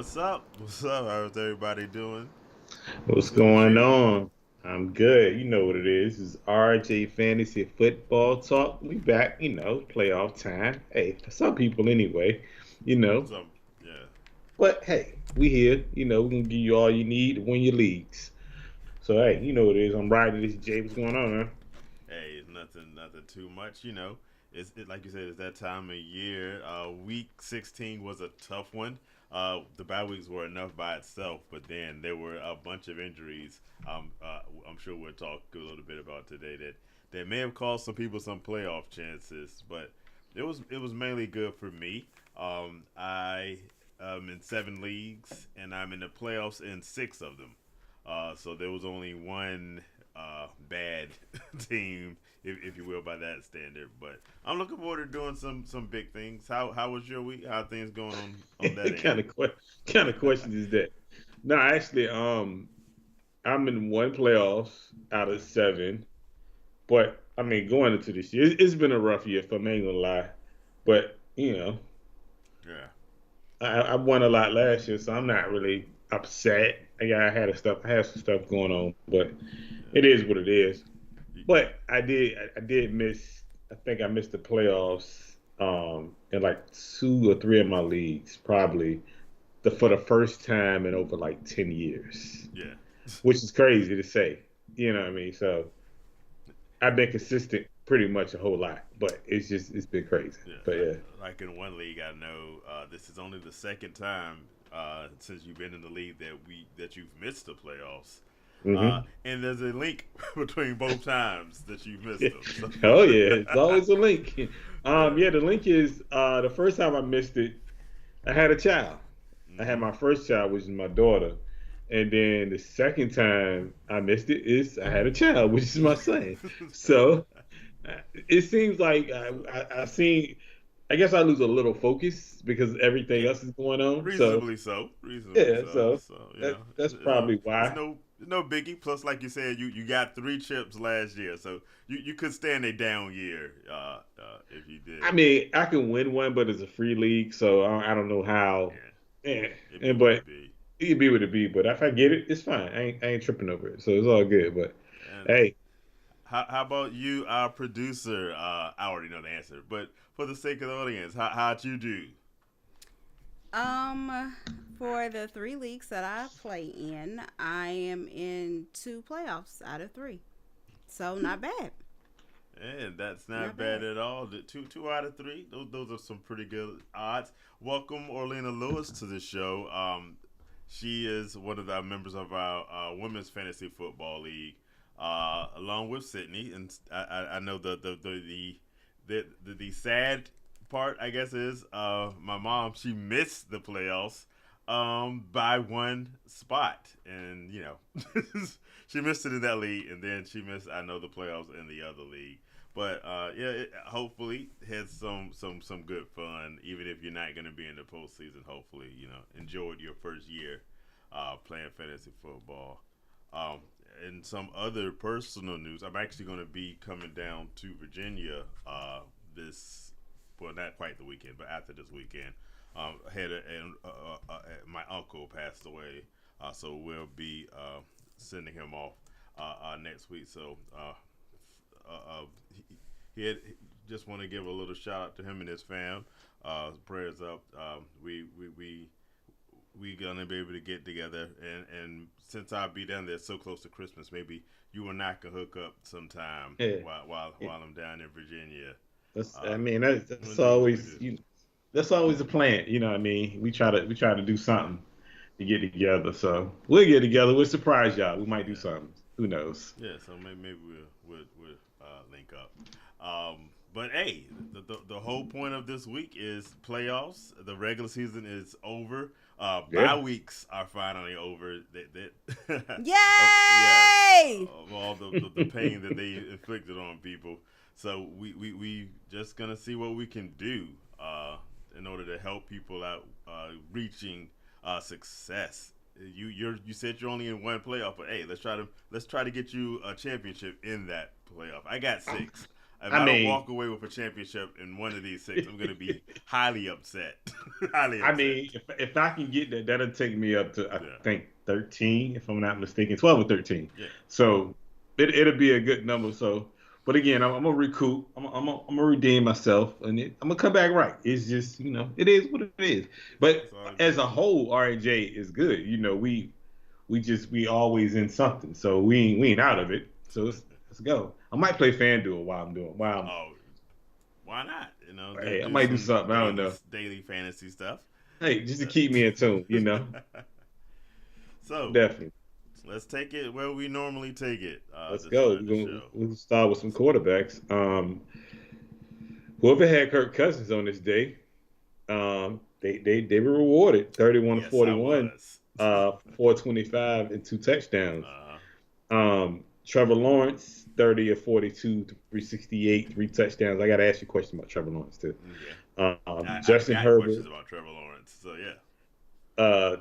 What's up? What's up? How's everybody doing? What's Good with going you? on? I'm good. You know what it is. It's RJ Fantasy Football Talk. We back, playoff time. Hey, for some people anyway, you know. Some, yeah. But hey, we here. We're gonna give you all you need to win your leagues. So hey, you know what it is. I'm riding this Jay. What's going on, man? Hey, it's nothing too much. Like you said, it's that time of year. Week 16 was a tough one. The bye weeks were enough by itself, but then there were a bunch of injuries. I'm sure we'll talk a little bit about today that may have cost some people some playoff chances, but it was mainly good for me. I am in 7 leagues, and I'm in the playoffs in 6 of them. So there was only one bad team, if you will, by that standard. But I'm looking forward to doing some big things. How was your week? How are things going on that kind end? of kind of question is that? No, actually, I'm in one playoffs out of seven. But I mean, going into this year, it's been a rough year for me. Ain't gonna lie. But Yeah. I won a lot last year, so I'm not really upset. I had some stuff going on, but it is what it is. Yeah. But I did miss. I think I missed the playoffs in like 2 or 3 of my leagues, probably for the first time in over like 10 years, Yeah. which is crazy to say. You know what I mean? So I've been consistent pretty much a whole lot, but it's been crazy. Yeah. But yeah. Like in one league, I know this is only the second time since you've been in the league that you've missed the playoffs. And there's a link between both times that you've missed them. So, Oh yeah, it's always a link. yeah. Yeah, the link is the first time I missed it, I had a child. I had Mm-hmm. my first child, which is my daughter. And then the second time I missed it is I had a child, which is my son. So it seems like I've seen. I guess I lose a little focus because everything Yeah, else is going on. So reasonably so. Reasonably yeah, so. so So that's it's no, probably it's why. no, it's no biggie. Plus, like you said, you got 3 chips last year, so you could stand a down year if you I did. mean, I can win one, but it's a free league, so I don't know how. Yeah, Yeah, it'd be and what but it be. it could be what it be. But if I get it, it's fine. I ain't tripping over it, so it's all good. But And hey, how about you, our producer? I already know the answer, but for the sake of the audience, how'd you do? Um, for the 3 leagues that I play in, I am in 2 playoffs out of 3. So not bad. And that's not Not bad bad. at all. The two out of three. Those are some pretty good odds. Welcome Orlena Lewis to the show. She is one of the members of our women's fantasy football league, along with Sydney. And I know the sad part, I guess, is my mom. She missed the playoffs by one spot, and she missed it in that league, and then she missed I know the playoffs in the other league. But yeah, hopefully had some good fun, even if you're not going to be in the postseason. Hopefully, enjoyed your first year playing fantasy football. Um, and some other personal news, I'm actually going to be coming down to Virginia this, well, not quite the weekend, but after this weekend. My uncle passed away, so we'll be sending him off next week. So he had just want to give a little shout out to him and his fam. Prayers up. We gonna be able to get together, and since I'll be down there so close to Christmas, maybe you and I can hook up sometime yeah, while I'm down in Virginia. that's. Uh, I mean, that's, we'll that's do what we always do. that's always the plan. You know what I mean? We try to do something to get together. So we'll get together. We'll surprise y'all. We might do Yeah, something. Who knows? yeah. So maybe we'll link up. But hey, the whole point of this week is playoffs. The regular season is over. Bye Yeah. weeks are finally over. Yeah, Yay! of all the pain that they inflicted on people. So we just gonna see what we can do in order to help people out reaching success. You said you're only in one playoff, but hey, let's try to get you a championship in that playoff. I got 6. If I I don't mean, walk away with a championship in one of these 6, I'm going to be highly upset. highly I upset. mean, if I can get that, that'll take me up to I Yeah. think 13, if I'm not mistaken, 12 or 13. Yeah. So it'll be a good number. So, but again, I'm gonna recoup. I'm gonna redeem myself, and I'm gonna come back right. It's just it is what it is. But It's all as good. a whole, R&J is good. We always in something, so we ain't out of it. So let's go. I might play FanDuel while I'm. Oh, why not? Hey, I Do might do some something. I don't know. daily fantasy stuff. Hey, just to keep me in tune. So Definitely. let's take it where we normally take it. Let's To go. start the show. We'll start with some quarterbacks. Whoever had Kirk Cousins on this day, they were rewarded 31 to Yes, I 41, was. 425 and 2 touchdowns. uh, Trevor Lawrence 30 of 42, 368, 3 touchdowns. I got to ask you a question about Trevor Lawrence too. yeah, I've Justin got Herbert questions about Trevor Lawrence. So yeah.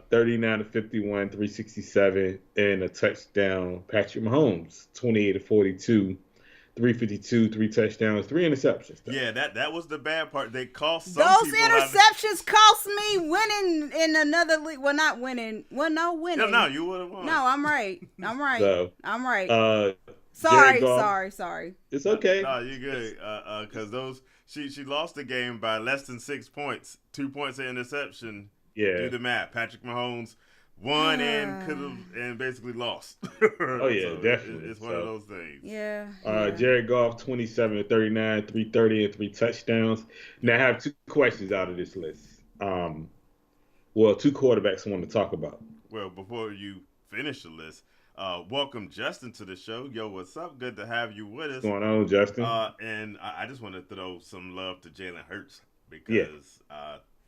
39 to 51, 367, and a touchdown. Patrick Mahomes, 28 to 42, 352, 3 touchdowns, 3 interceptions. Yeah, that was the bad part. They cost some Those people interceptions cost me winning in another league. Well, not winning. Well, no, winning. No, you would have won. No, I'm right. So, I'm right. Jared Goff, sorry. It's okay. No, you're good. Because she lost the game by less than 6 points. 2 points of interception. Yeah. Do the math. Patrick Mahomes won and basically lost. Oh yeah, so definitely. It's one of those things. Yeah. Jared Goff, 27 to 39, 330 and 3 touchdowns. Now I have 2 questions out of this list. 2 quarterbacks I want to talk about. Well, before you finish the list, welcome Justin to the show. Yo, what's up? Good to have you with us. What's going on, Justin? And I just want to throw some love to Jalen Hurts because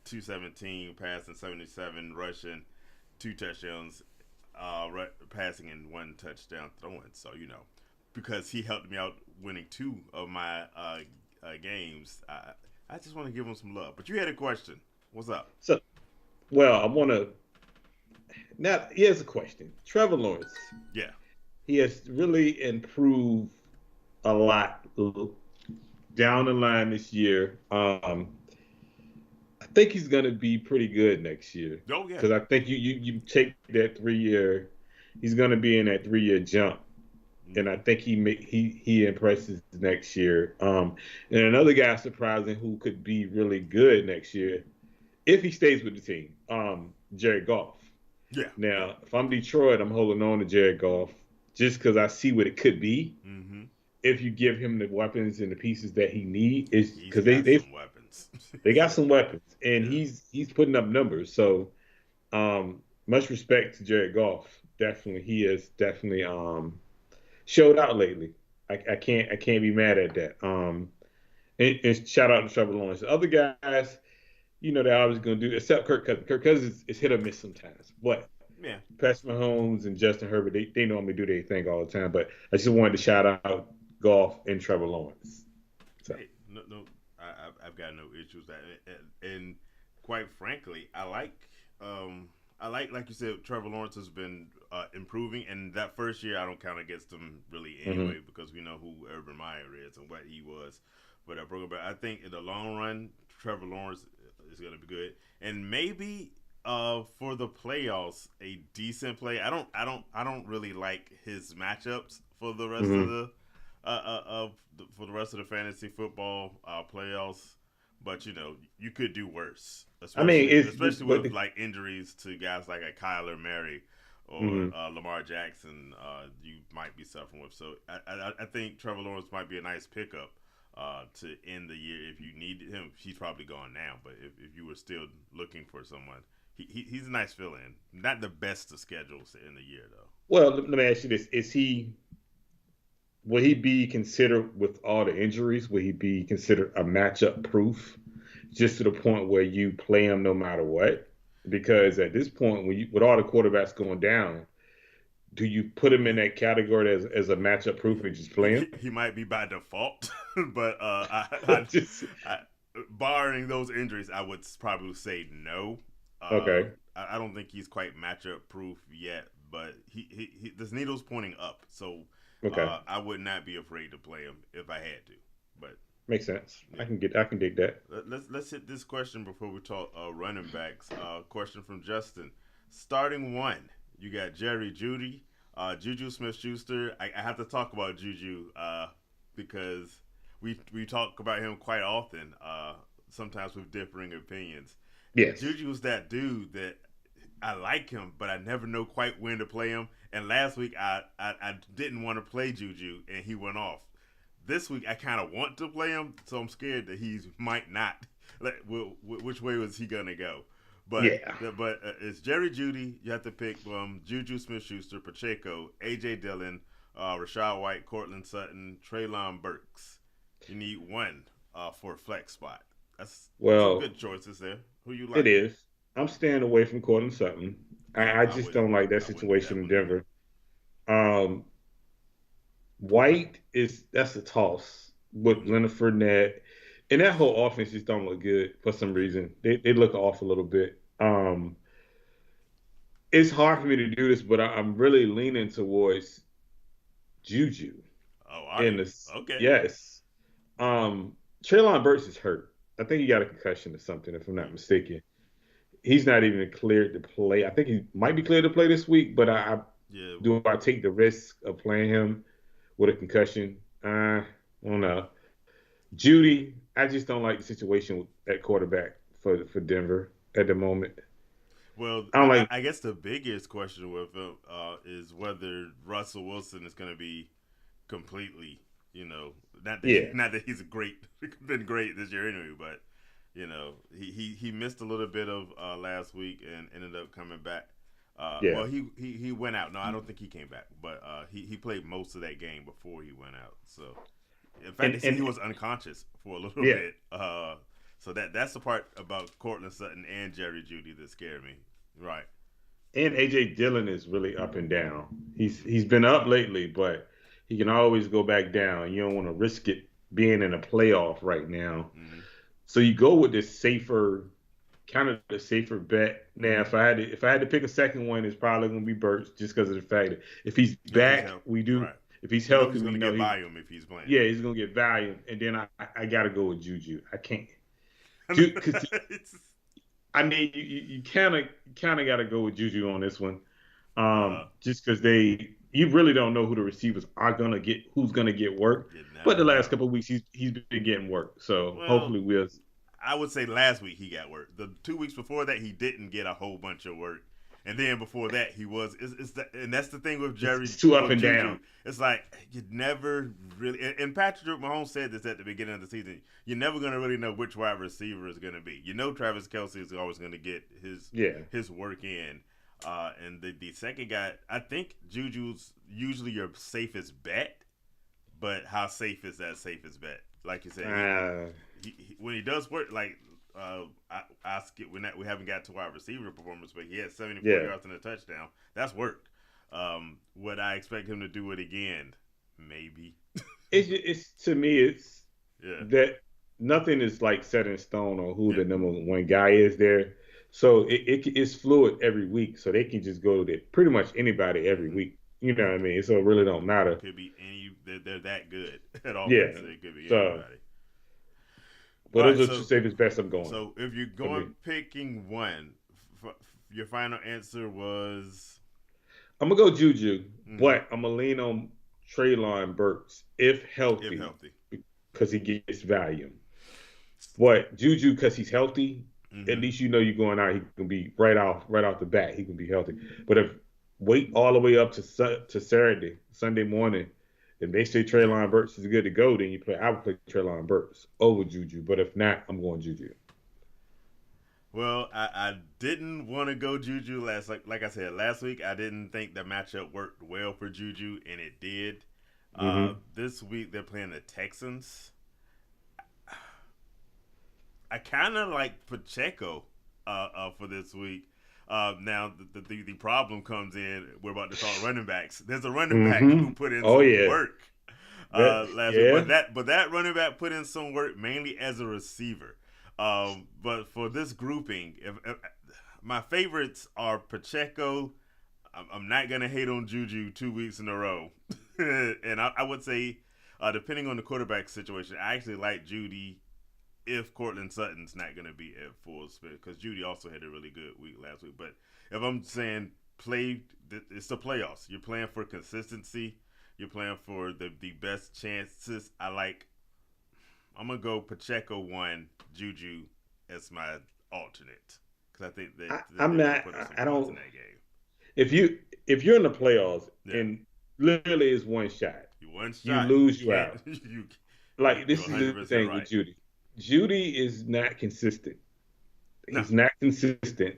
217 passing, 77 rushing, 2 touchdowns, passing and 1 touchdown throwing. So because he helped me out winning 2 of my games, I just want to give him some love. But you had a question. What's up? So, I want to. Now, here's a question. Trevor Lawrence. Yeah. He has really improved a lot down the line this year. I think he's going to be pretty good next year. Oh, yeah. Because I think you take that 3-year, he's going to be in that 3-year jump. And I think he impresses next year. And another guy surprising who could be really good next year, if he stays with the team, Jared Goff. Yeah. Now, if I'm Detroit, I'm holding on to Jared Goff just because I see what it could be. Mm-hmm. If you give him the weapons and the pieces that he needs, because they got some weapons. They got some weapons, and he's putting up numbers. So, much respect to Jared Goff. Definitely, he has definitely showed out lately. I can't be mad at that. And shout out to Trevor Lawrence. The other guys, they're always going to do, except Kirk Cousins. Kirk Cousins is hit or miss sometimes. But yeah, Patrick Mahomes and Justin Herbert, they normally do their thing all the time. But I just wanted to shout out Goff and Trevor Lawrence. So. Hey, no, I've got no issues with that. And quite frankly, I like, like you said, Trevor Lawrence has been improving. And that first year, I don't count against him really anyway because we know who Urban Meyer is and what he was for that program. But I think in the long run, Trevor Lawrence is going to be good. And maybe for the playoffs, a decent play. I don't really like his matchups for the rest of the for the rest of the fantasy football playoffs. But you could do worse. Especially with like injuries to guys like a Kyler Murray or Lamar Jackson, you might be suffering with. So I think Trevor Lawrence might be a nice pickup to end the year. If you needed him, he's probably gone now. But if you were still looking for someone, he's a nice fill-in. Not the best of schedules to end the year, though. Well, let me ask you this: will he be considered with all the injuries? Will he be considered a matchup proof, just to the point where you play him no matter what? Because at this point, with all the quarterbacks going down, do you put him in that category as a matchup proof and just play him? He might be by default, but barring those injuries, I would probably say no. Okay. I don't think he's quite matchup proof yet, but he this needle's pointing up, so okay. I would not be afraid to play him if I had to. But Makes sense. yeah. I can dig that. Let's hit this question before we talk running backs. Question from Justin. Starting one, you got Jerry Judy, Juju Smith-Schuster. I have to talk about Juju because we talk about him quite often. Sometimes with differing opinions. Yes. Juju's that dude that I like him, but I never know quite when to play him. And last week I didn't want to play Juju, and he went off. This week I kind of want to play him, so I'm scared that he might not. Which way was he gonna go? But Yeah. It's Jerry Judy. You have to pick Juju Smith-Schuster, Pacheco, AJ Dillon, Rashad White, Cortland Sutton, Treylon Burks. You need one for a flex spot. That's some Well, good choices there. Who you it like? is. I'm staying away from Cortland Sutton. Yeah, I just don't like that I wouldn't do situation that in one either. Denver. Um, White is that's a toss with Mm-hmm. Leonard Fournette, and that whole offense just don't look good for some Yeah. reason. They look off a little bit. It's hard for me to do this, but I'm really leaning towards Juju Oh, are in you? this. Okay. Yes. Um, Treylon Burks is hurt. I think he got a concussion or something, if I'm not Hmm. mistaken. He's not even cleared to play. I think he might be cleared to play this week, but I Yeah. do I take the risk of playing him with a concussion? I don't know. Judy, I just don't like the situation at quarterback for Denver at the moment. Well, I don't like. I guess the biggest question with him is whether Russell Wilson is going to be completely, you know, Yeah, not that he's a great, been great this year anyway, but you know, he missed a little bit of last week and ended up coming back. yeah, Well, he went out. No, I don't think he came back, but he played most of that game before he went out. So, in fact, and they said he and was unconscious for a little yeah, bit. So that's the part about Cortland Sutton and Jerry Judy that scared me. Right. and AJ Dillon is really up and down. He's been up lately, but he can always go back down. You don't want to risk it being in a playoff right now. Mm-hmm. So you go with this safer, kind of the safer bet. Now, Mm-hmm. if I had to pick a second one, it's probably going to be Burks, just because of the fact that if he's If he's back, healthy, we do. right? If he's You know healthy, he's going we to know get he. volume if he's playing. Yeah, he's going to get volume, and then I got to go with Juju. I can't, because I mean you kind of got to go with Juju on this one, uh, just because you really don't know who the receivers are gonna get, who's gonna get work. you But the never last know. couple of weeks he's been getting work, so Well, hopefully we'll. I would say last week he got work. The 2 weeks before that he didn't get a whole bunch of work, and then before that he was. And that's the thing with Jerry It's too up with and Juju. down. It's like you never really. And Patrick Mahomes said this at the beginning of the season. You're never gonna really know which wide receiver is gonna be. You know Travis Kelce is always gonna get Yeah, his work in. And the second guy, I think Juju's usually your safest bet, but how safe is that safest bet? Like you said, uh, when he does work, like I skip when that we haven't got to our receiver performance, but he had 74 yeah. yards and a touchdown. That's work. Would I expect him to do it again? Maybe. It's to me it's Yeah. that nothing is like set in stone on who Yeah. the number one guy is there. So it's fluid every week, so they can just go to pretty much anybody every Mm-hmm. week. You know what I mean? So it really don't matter. Could be any. They're that good at offense. Yeah. It could be So, anybody. but All those right. are two safest bets I'm going So if you're for me. going picking one, your final answer was. I'm gonna go Juju, Mm-hmm. but I'm gonna lean on Treylon Burks if If healthy healthy. because he gets volume. But Juju because he's healthy, at Mm-hmm. least you know you're going out. He can be right off the bat. He can be healthy. But if wait all the way up to Sunday morning, and they say Yeah. Treylon Burks is good to go, then you play. I would play Treylon Burks over Juju. But if not, I'm going Juju. Well, I didn't want to go Juju like I said last week. I didn't think the matchup worked well for Juju, and it did. Hmm. This week they're playing the Texans. I kind of like Pacheco for this week. Now the problem comes in. We're about to talk running backs. There's a running back Hmm. who put in Oh some yeah, work last week, yeah. but that running back put in some work mainly as a receiver. But for this grouping, if my favorites are Pacheco. I'm not gonna hate on Juju 2 weeks in a row, and I would say Depending on the quarterback situation, I actually like Judy if Cortland Sutton's not going to be at full speed, because Judy also had a really good week last week. But if I'm saying it's the playoffs. You're playing for consistency. You're playing for the best chances. I'm going to go Pacheco 1, Juju as my alternate, because I think that I'm not. put some I points don't. in that game. If you're in the playoffs Yeah. and literally it's one shot, You one you shot, lose, you out. You, Like this you're is the 100% thing right. with Judy. Judy is not consistent. No. He's not consistent.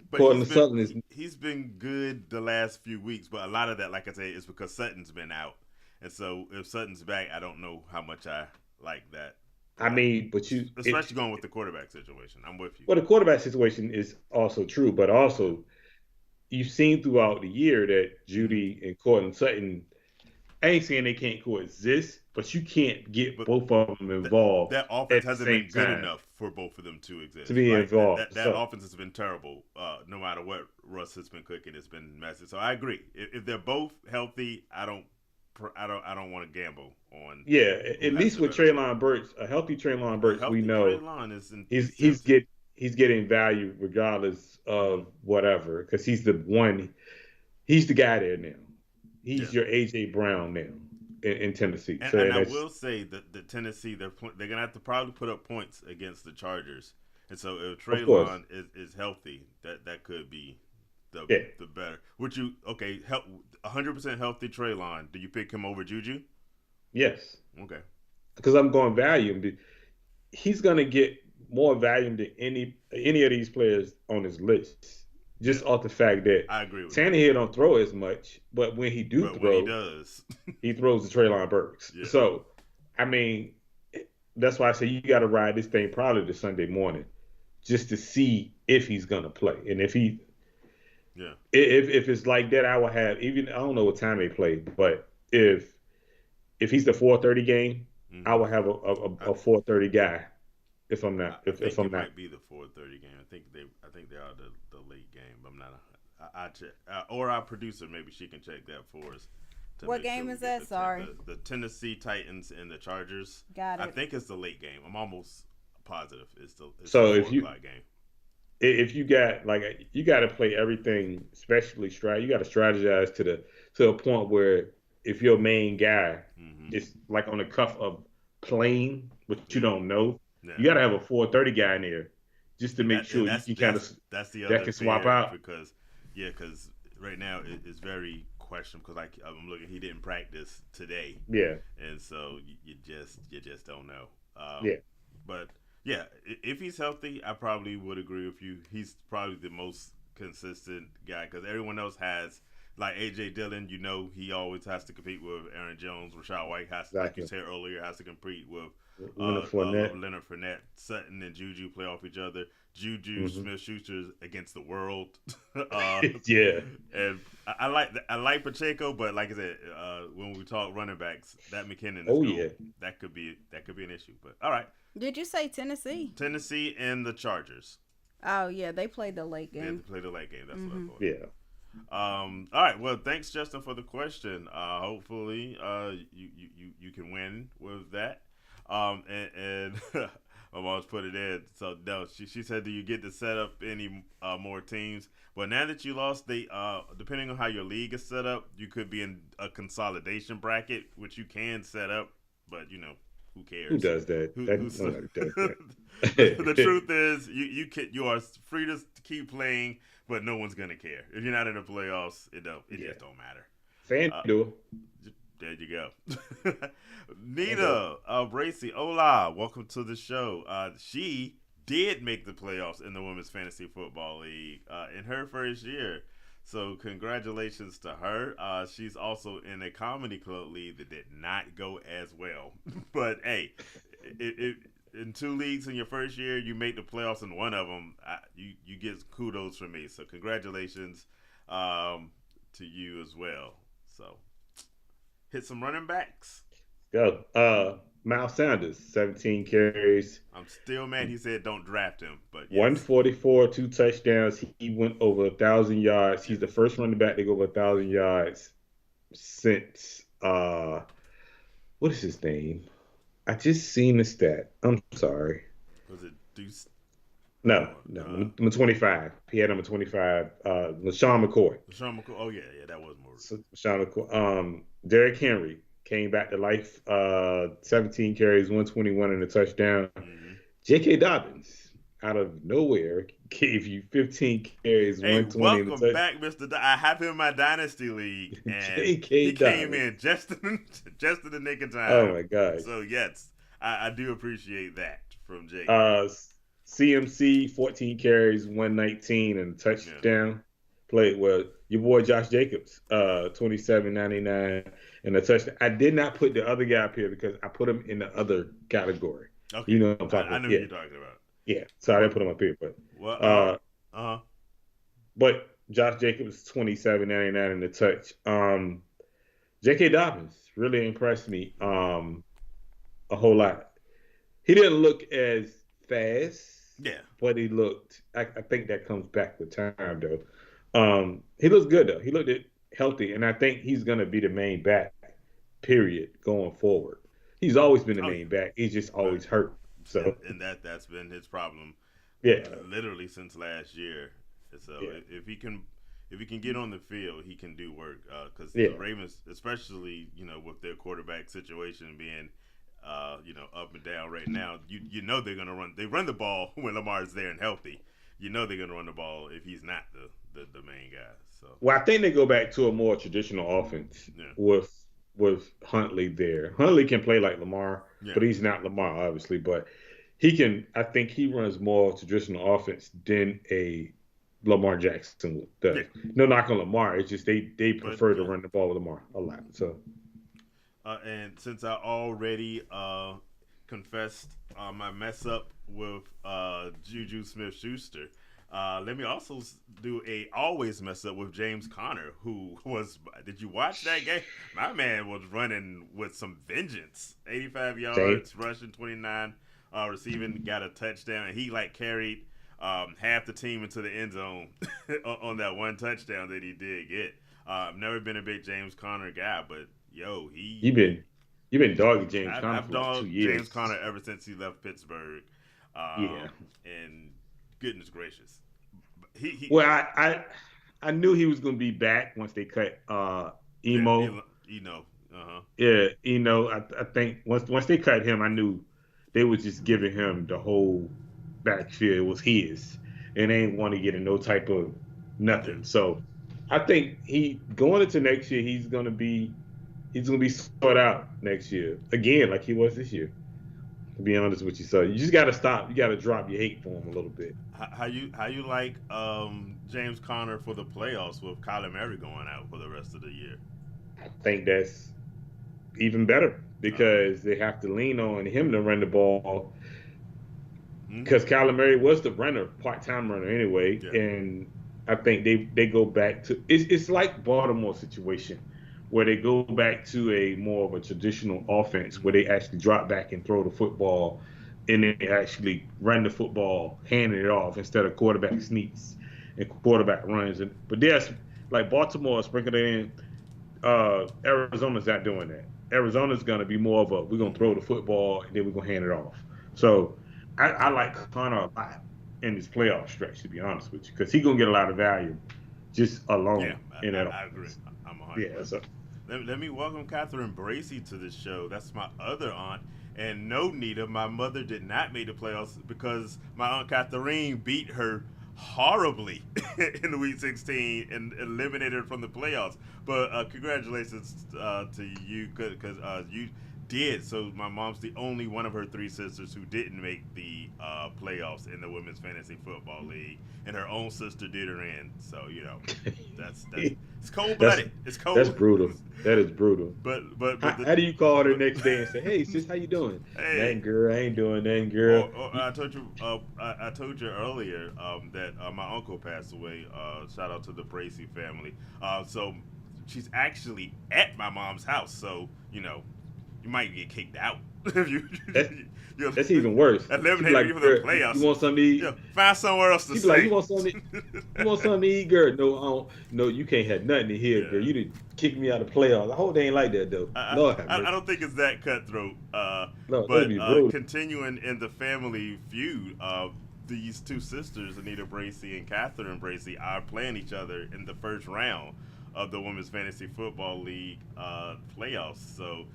But Cortland Sutton is. he's been good the last few weeks, but a lot of that, like I say, is because Sutton's been out, and so if Sutton's back, I don't know how much I like that. I mean, but especially going with the quarterback situation. I'm with you. Well, the quarterback situation is also true, but also you've seen throughout the year that Judy and Cortland Sutton. I ain't saying they can't coexist, but you can't get both of them involved. That offense at hasn't the been same good time enough for both of them to exist. to be involved. That offense has been terrible. No matter what Russ has been cooking, it's been messy. So I agree. If they're both healthy, I don't want to gamble on. Yeah, at least with Treylon Burks, a healthy Treylon Burks, we know he's getting value regardless of whatever, because he's the one. He's the guy there now. He's your AJ Brown now in Tennessee. And I will say that the Tennessee, they're gonna have to probably put up points against the Chargers, and so if Treylon is healthy, that could be the better. Would you 100% healthy Treylon? Do you pick him over Juju? Yes. Okay. Because I'm going value. He's gonna get more value than any of these players on his list. Just off the fact that I agree with Tannehill don't throw as much, but when he throw, when he does, he throws the Treylon Burks. Yeah. So, I mean, that's why I say you got to ride this thing probably to Sunday morning, just to see if he's gonna play, and if it's like that, I will have I don't know what time they play, but if he's the 4:30 game, I will have a 4:30 guy. If I'm not, if I'm not, might be the 4:30 game. I think they are the late game. But I'm not. I check, or our producer, maybe she can check that for us. What game is that? Sorry, the Tennessee Titans and the Chargers. Got it. I think it's the late game. I'm almost positive it's the 4 o'clock game. If you got you got to play everything, especially you got to strategize to a point where if your main guy is like on the cuff of playing, but you don't know. Yeah. You got to have a 4:30 guy in there just to make sure you can kind of that can swap out because right now it's very questionable because I'm looking, he didn't practice today. Yeah, and so you just don't know. But yeah, if he's healthy, I probably would agree with you. He's probably the most consistent guy because everyone else has. Like A.J. Dillon, he always has to compete with Aaron Jones. Rashad White like you said earlier, has to compete with Leonard Fournette. Sutton and Juju play off each other. Juju Smith-Schuster against the world. Yeah, and I like Pacheco, but like I said, when we talk running backs, that McKinnon that could be an issue. But all right. Did you say Tennessee? Tennessee and the Chargers. Oh yeah, they played the late game. They played the late game. That's what I thought. Yeah. All right. Well, thanks, Justin, for the question. Hopefully, you can win with that. And my mom's put it in. So no, she said, do you get to set up any more teams? But now that you lost, depending on how your league is set up, you could be in a consolidation bracket, which you can set up. But who cares? Who does that? Nobody does that. The truth is, you are free to keep playing. But no one's gonna care if you're not in the playoffs. It just don't matter. FanDuel. There you go. Nita Bracy, hola, welcome to the show. She did make the playoffs in the Women's Fantasy Football League in her first year. So congratulations to her. She's also in a comedy club league that did not go as well. But hey, in 2 leagues in your first year, you make the playoffs in one of them. You get kudos from me. So congratulations to you as well. So hit some running backs. Go. Miles Sanders, 17 carries. I'm still mad he said don't draft him. But yes. 144, 2 touchdowns. He went over 1,000 yards. He's the first running back to go over 1,000 yards since what is his name? I just seen the stat. I'm sorry. Was it Deuce No, or no, number 25. He had number 25. LaShawn McCoy. Sean McCoy? Oh yeah, yeah, that was more. So, LaShawn McCoy. Derrick Henry came back to life. 17 carries, 121 and a touchdown. Hmm. J.K. Dobbins, out of nowhere, gave you 15 carries, Hey, 120 and a welcome touchdown. back, I have him in my dynasty league, and J.K. he came Dobbins. in just just in the nick of Oh time. my gosh. So yes, I do appreciate that from JK. Uh, CMC, 14 carries, 119 and a Yeah. touchdown. Played well. Your boy Josh Jacobs, 27.99 and a touchdown. I did not put the other guy up here because I put him in the other category. You Okay, know what I'm talking I about. know who Yeah, you're talking about. yeah. So I Well, didn't put him up here, but well, uh, uh, but Josh Jacobs, 27.99 and a touch. J.K. Dobbins really impressed me a whole lot. He didn't look as fast, yeah. but he looked. I think that comes back with time, though. He looks good though. He looked healthy, and I think he's gonna be the main back. Period. Going forward, he's always been the Oh yeah, main back. He's just right. always hurt. So And that's been his problem, yeah, literally since last year. So yeah, if he can get on the field, he can do work. Because the yeah. Ravens, especially with their quarterback situation being up and down right now, you know they're gonna run. They run the ball when Lamar's there and healthy. You know they're gonna run the ball if he's not the main guy. So Well, I think they go back to a more traditional offense yeah, with Huntley there. Huntley can play like Lamar, yeah, but he's not Lamar, obviously. But he can. I think he runs more traditional offense than a Lamar Jackson yeah. does. No knock on Lamar. It's just they But prefer to yeah. run the ball with Lamar a lot. So And since I already confessed my mess up with Juju Smith Schuster, let me also do a always mess up with James Conner, who was. Did you watch that game? My man was running with some vengeance. 85 James, yards, rushing 29, receiving, got a touchdown. And he like carried half the team into the end zone on that one touchdown that he did get. I've never been a big James Conner guy, but yo, you've been you've been dogging James Conner I've for like two dogged James years. Conner ever since he left Pittsburgh. Yeah. And goodness gracious, he Well, I knew he was going to be back once they cut yeah, Emo. uh huh, Yeah, I think once they cut him, I knew they was just giving him the whole backfield was his, and they ain't want to get in no type of yeah. nothing. So I think he going into next year, he's gonna be sought out next year again, like he was this year. To be honest with you, so you just got to stop. You got to drop your hate for him a little bit. How you like James Conner for the playoffs with Kyler Murray going out for the rest of the year? I think that's even better Uh, because they have to lean on him to run the ball hmm. because Kyler Murray was the runner, part-time runner anyway, Yeah, and I think they go back to it's like Baltimore situation where they go back to a more of a traditional offense where hmm. they actually drop back and throw the football and they actually run the football, handing it off instead of quarterback sneaks and quarterback runs. And but there's like Baltimore sprinkled in. Arizona's not doing that. Arizona's going to be more of a we're going to throw the football and then we're going to hand it off. So I Yeah, like Connor a lot in this playoff stretch, to be honest with you, because he's going to get a lot of value just yeah, alone in that I agree. offense. I'm 100. Yeah. So Let me welcome Catherine Bracy to the show. That's my other aunt. And no, Nita, my mother did not make the playoffs because my aunt Catherine beat her horribly in the week 16 and eliminated her from the playoffs. But congratulations to you because you did. So my mom's the only one of her three sisters who didn't make the playoffs in the women's fantasy football league, and her own sister did her in. So that's it's cold that's blooded. It's that's cold. brutal. That is brutal. But the How do you call her but next day and say, "Hey, sis, how you doing?" hey, Nothing, girl. I ain't doing nothing, girl. or I told you earlier that my uncle passed away. Shout out to the Bracy family. So she's actually at my mom's house. So you might get kicked out. If you, That's you that's even worse. She be eliminated like, you from the girl, you playoffs. want something to eat? Yeah, find somewhere else to She be like, stay. you want something to eat, girl? No, I don't. No, you can't have nothing in here, girl. Yeah. You didn't kick me out of the playoffs. I hope they ain't like that though. Lord have I mercy. don't think it's that cutthroat. Lord, that'd But be brutal. continuing in the family feud, these two sisters, Anita Bracey and Catherine Bracey, are playing each other in the first round of the Women's Fantasy Football League playoffs. So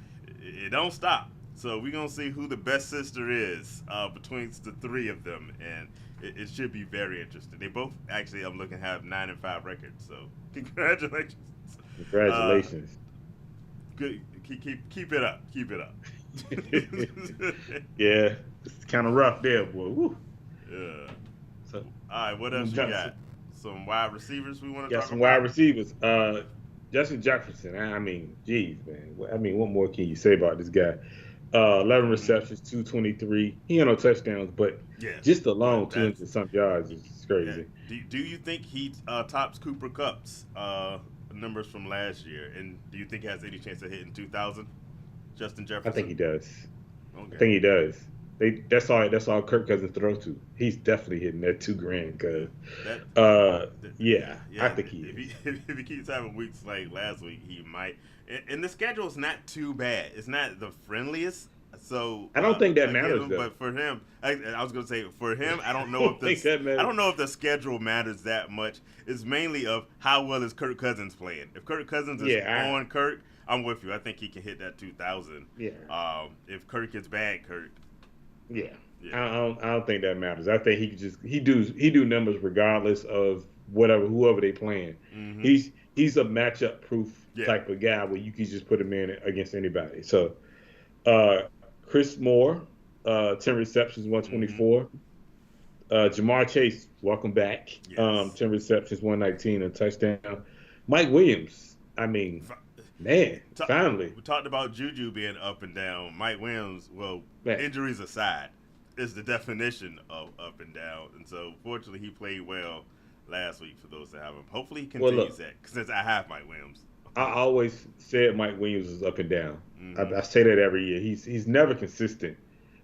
it don't stop. So we're gonna see who the best sister is between the three of them, and it should be very interesting. They both actually, I'm looking, have 9-5 records. So congratulations. Uh, Congratulations. Good. Keep it up. Keep it up. Yeah, it's kind of rough there, boy. Woo. Yeah. So All right. What else you got? Some wide receivers we want to got talk some about? wide receivers. Justin Jefferson. I mean, geez, man. I mean, what more can you say about this guy? 11 receptions, 223. He had no touchdowns, but Yeah. just alone, But that's 200 some yards is yeah. crazy. Do you think he tops Cooper Cup's numbers from last year? And do you think he has any chance of hitting 2,000? Justin I Jefferson. think he does. I Okay. think he does. That's all Kirk Cousins throws to. He's definitely hitting that $2,000. Cause yeah, I think he is. If he keeps having weeks like last week, he might. And the schedule is not too bad. It's not the friendliest. So I don't think that I get matters him, though. but for him, I was going to say for him, I don't know if think that matters. I don't know if the schedule matters that much. It's mainly of how well is Kirk Cousins playing. If Kirk Cousins is on Kirk, I'm with you. I think he can hit that 2,000. Yeah. If Kirk is bad, Kirk. Yeah. Yeah. I don't think that matters. I think he do numbers regardless of whoever they playing. Mm-hmm. He's a matchup proof type of guy where you can just put him in against anybody. So Chris Moore, 10 receptions, 124. Jamar Chase, welcome back. Yes. 10 receptions, 119, a touchdown. Mike Williams, I mean, man, finally. We talked about Juju being up and down. Mike Williams, well, Man. injuries aside, is the definition of up and down. And so, fortunately, he played well last week for those that have him. Hopefully, he continues that, since I have Mike Williams. I always said Mike Williams is up and down. Mm-hmm. I say that every year. He's never consistent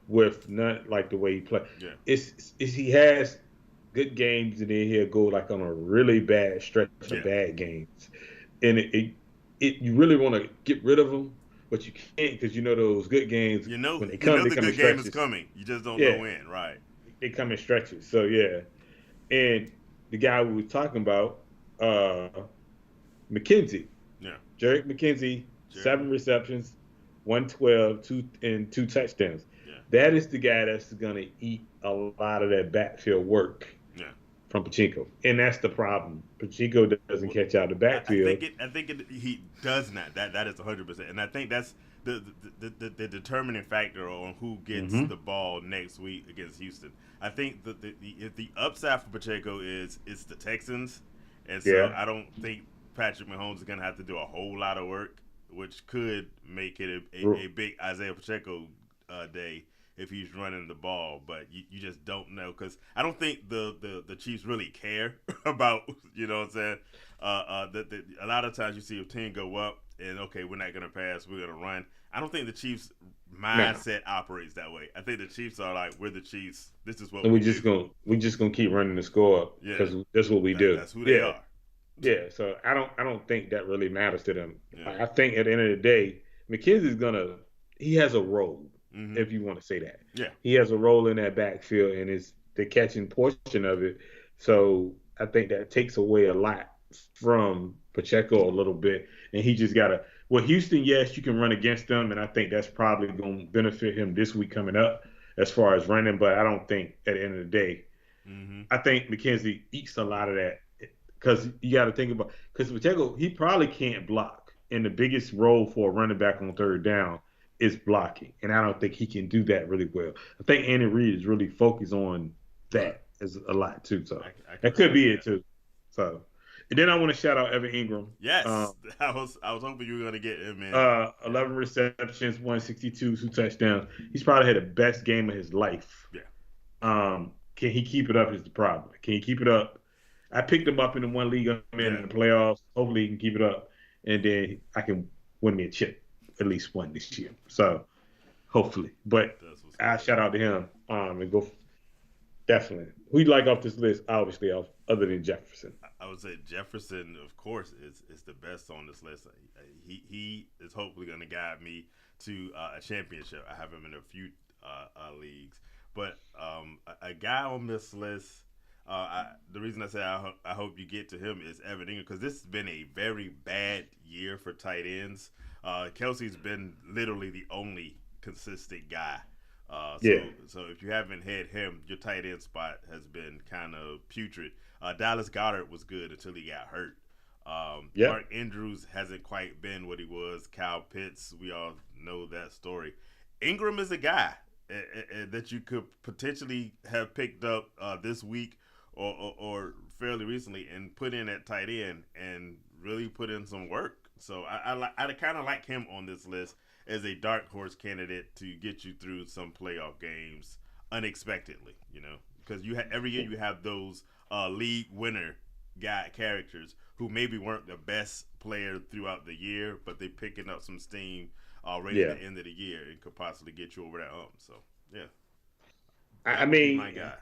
with not like the way he plays. Yeah. It's he has good games and then he'll go like on a really bad stretch of bad games, and it you really want to get rid of him, but you can't because those good games. When they come, the they come good game is coming. You just don't know when, right? They come in stretches. So yeah, and the guy we were talking about, McKenzie. Yeah. Jerick McKenzie, 7 receptions, 112, 2 touchdowns. Yeah. That is the guy that's going to eat a lot of that backfield work from Pacheco. And that's the problem. Pacheco doesn't catch out the backfield. I think he does not. That is 100%. And I think that's the determining factor on who gets the ball next week against Houston. I think the upside for Pacheco is it's the Texans. And so I don't think Patrick Mahomes is going to have to do a whole lot of work, which could make it a big Isaiah Pacheco day if he's running the ball. But you just don't know, because I don't think the Chiefs really care about, you know what I'm saying? A lot of times you see a team go up and, okay, we're not going to pass, we're going to run. I don't think the Chiefs' mindset operates that way. I think the Chiefs are like, we're the Chiefs. This is what we're just gonna keep running the score up because that's what we do. That's who they are. Yeah, so I don't think that really matters to them. Yeah. I think at the end of the day, McKenzie's he has a role, if you want to say that. Yeah. He has a role in that backfield and is the catching portion of it. So I think that takes away a lot from Pacheco a little bit. And he just gotta Houston, yes, you can run against them, and I think that's probably gonna benefit him this week coming up as far as running, but I don't think at the end of the day, I think McKenzie eats a lot of that. Because you got to think about, because Pacheco, he probably can't block. And the biggest role for a running back on third down is blocking. And I don't think he can do that really well. I think Andy Reid is really focused on that as a lot too. So that could be it too. So, and then I want to shout out Evan Ingram. Yes. I was hoping you were going to get him in. 11 receptions, 162, 2 touchdowns. He's probably had the best game of his life. Yeah. Can he keep it up is the problem. Can he keep it up? I picked him up in the one league I'm in the playoffs. Hopefully he can keep it up, and then I can win me a chip, at least one this year. So hopefully. But That's what's I good. shout out to him. And go definitely. Who you like off this list? Obviously, other than Jefferson. I would say Jefferson, of course, is the best on this list. He is hopefully going to guide me to a championship. I have him in a few leagues, but a guy on this list. The reason I say I hope you get to him is Evan Ingram, because this has been a very bad year for tight ends. Kelsey's been literally the only consistent guy. Uh, so Yeah, so if you haven't had him, your tight end spot has been kind of putrid. Dallas Goddard was good until he got hurt. yep, Mark Andrews hasn't quite been what he was. Kyle Pitts, we all know that story. Ingram is a guy that you could potentially have picked up this week or fairly recently and put in at tight end and really put in some work. So I kind of like him on this list as a dark horse candidate to get you through some playoff games unexpectedly. Because every year you have those league winner guy characters who maybe weren't the best player throughout the year, but they picking up some steam right at yeah. the end of the year and could possibly get you over that hump. So yeah, I he's my mean, guy.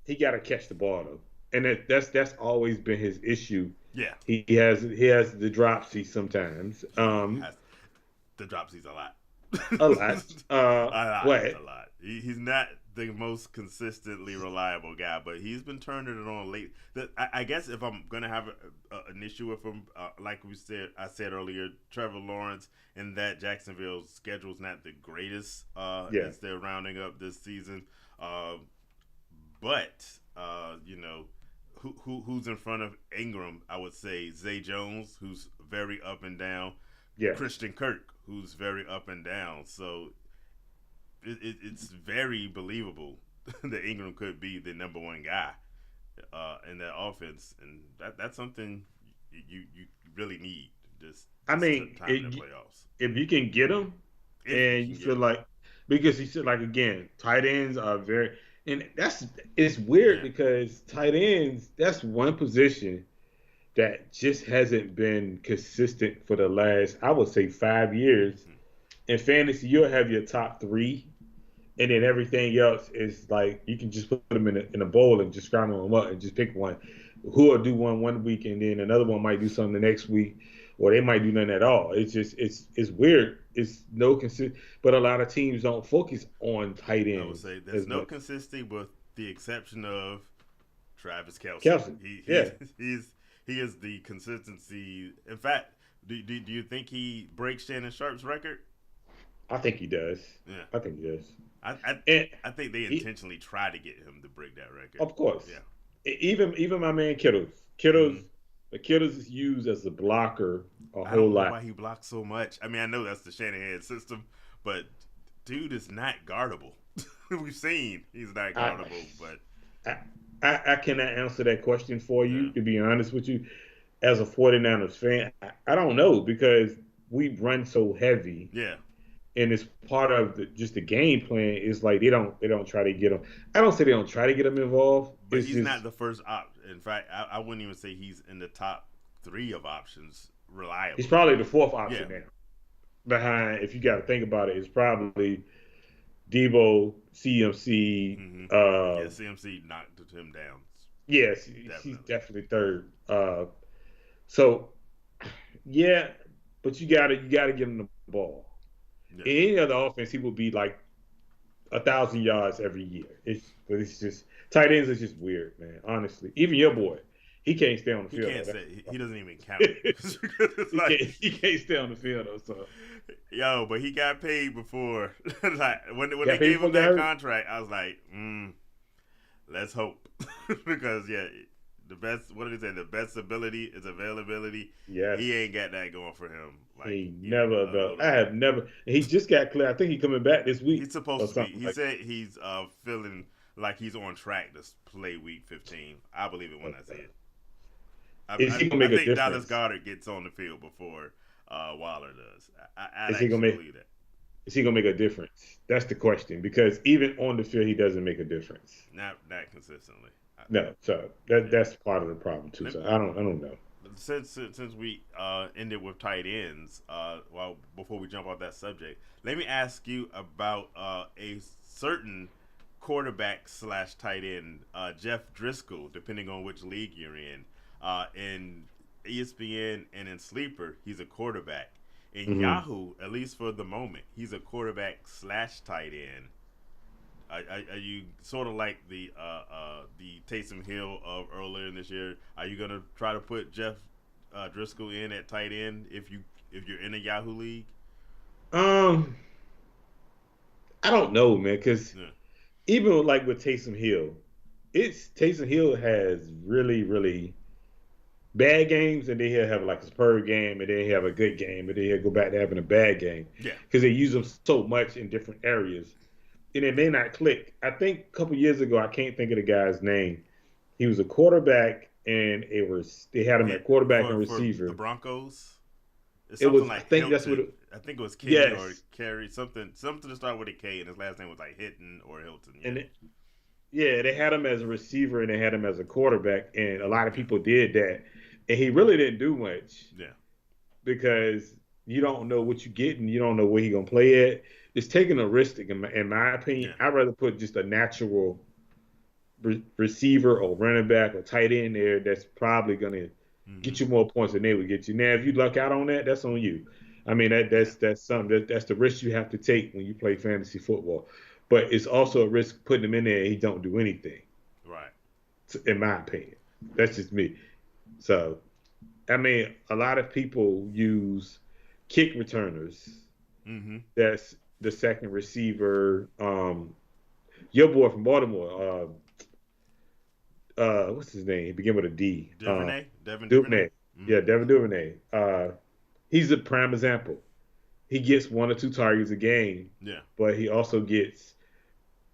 he got to catch the ball though, and that's always been his issue. Yeah, He has the dropsy sometimes. he has the dropsies a lot. A lot. What? A lot. He's not the most consistently reliable guy, but he's been turning it on late. I guess if I'm gonna have an issue with him, like I said earlier, Trevor Lawrence, and that Jacksonville's schedule's not the greatest Yeah. as they're rounding up this season. Uh, but who's in front of Ingram? I would say Zay Jones, who's very up and down. Yeah. Christian Kirk, who's very up and down. So it's very believable that Ingram could be the number one guy in that offense, and that's something you really need I this mean, time in the playoffs. if you can get him, If and you you can feel get like because he said like again, tight ends are very and it's weird yeah, because tight ends that's one position that just hasn't been consistent for the last I would say 5 years. hmm, In fantasy, you'll have your top three, and then everything else is like you can just put them in a bowl and just scramble them up and just pick one. Who will do one week and then another one might do something the next week, or they might do nothing at all. It's just it's weird. It's no consist, but a lot of teams don't focus on tight I would ends say there's as no much. consistency with the exception of Travis Kelsey. Kelsey, He yeah, he he is the consistency. In fact, do you think he breaks Shannon Sharp's record? I think he does. Yeah, I think he does. I I, And I think they he, intentionally try to get him to break that record. of course, Yeah. even my man Mm-hmm. Kittles is used as a blocker a I whole don't know lot. why he blocks so much. I mean, I know that's the Shanahan system, but dude is not guardable. We've seen he's not I, guardable, but I I cannot answer that question for yeah, you, to be honest with you. As a 49ers fan, I don't know because we run so heavy, yeah. and it's part of just the game plan. Is like they don't try to get them. I don't say they don't try to get them involved. But It's he's not just the first option. In fact, I wouldn't even say he's in the top three of options he's reliably. probably the fourth Yeah. option now. Behind, if you got to think about it, it's probably Debo, CMC. hmm Yeah, CMC knocked him down. Yes, he's Definitely. definitely third. So yeah, but you gotta give him the ball. Yeah. In any other offense, he would be like 1,000 yards every year. But it's just tight ends is just weird, man. Honestly, even your boy, he can't stay on the He field. can't Though. say he doesn't even count. It's he like, can't he can't stay on the field though. So yo, but he got paid before. Like when got they paid gave before him he got that hurt. contract, I was like, let's hope, because yeah, the best. What did they say? The best ability is availability. yes, He ain't got that going for him. Like he even never. a Though little I bit. have never. He just got clear. I think he coming back this week He's supposed or to be. something He like. said he's feeling like he's on track to play week 15. I believe it when I see Okay. it. Is he gonna I make a think Dallas difference? Goddard gets on the field before Waller does. I'd Is he gonna actually make? believe that. Is he gonna make a difference? That's the question. Because even on the field, he doesn't make a difference. Not consistently. No, so Yeah. that's part of the problem too. Let, So I don't know. since we ended with tight ends, well, before we jump off that subject, let me ask you about a certain quarterback slash tight end, Jeff Driscoll, depending on which league you're in. In ESPN and in Sleeper, he's a quarterback. In Hmm. Yahoo, at least for the moment, he's a quarterback slash tight end. Are you sort of like the Taysom Hill of earlier in this year? Are you gonna try to put Jeff Driscoll in at tight end if you're in a Yahoo league? Um, I don't know, man, because Yeah, even like with Taysom Hill, it's Taysom Hill has really, really bad games, and then he'll have like a superb game, and then he'll have a good game, and then he'll go back to having a bad game yeah, because they use him so much in different areas, and it may not click. I think a couple years ago, I can't think of the guy's name. He was a quarterback, and it was they had him yeah. at quarterback and For the receiver. Broncos, it's It something was, I like think that's what. Hilton. I think it was Kenny or Yes, Carey, something to start with a K, and his last name was like Hinton or Hilton. Yeah, and yeah, they had him as a receiver and they had him as a quarterback, and a lot of yeah, people did that, and he really didn't do much yeah, because you don't know what you're getting, you don't know where he's gonna play at. It's taking a risk. In my opinion, yeah. I'd rather put just a natural receiver or running back or tight end there that's probably gonna Hmm. get you more points than they would get you. Now, if you luck out on that, that's on you. I mean, Yeah, that's something that's the risk you have to take when you play fantasy football. But it's also a risk putting him in there and he don't do anything, right. in my opinion. That's just me. So, I mean, a lot of people use kick returners. Hmm. That's the second receiver. Your boy from Baltimore, what's his name? He began with a D. Duvernay, Devin Duvernay. Duvernay. Hmm. Yeah, Devin Duvernay. He's a prime example. He gets one or two targets a game, Yeah, but he also gets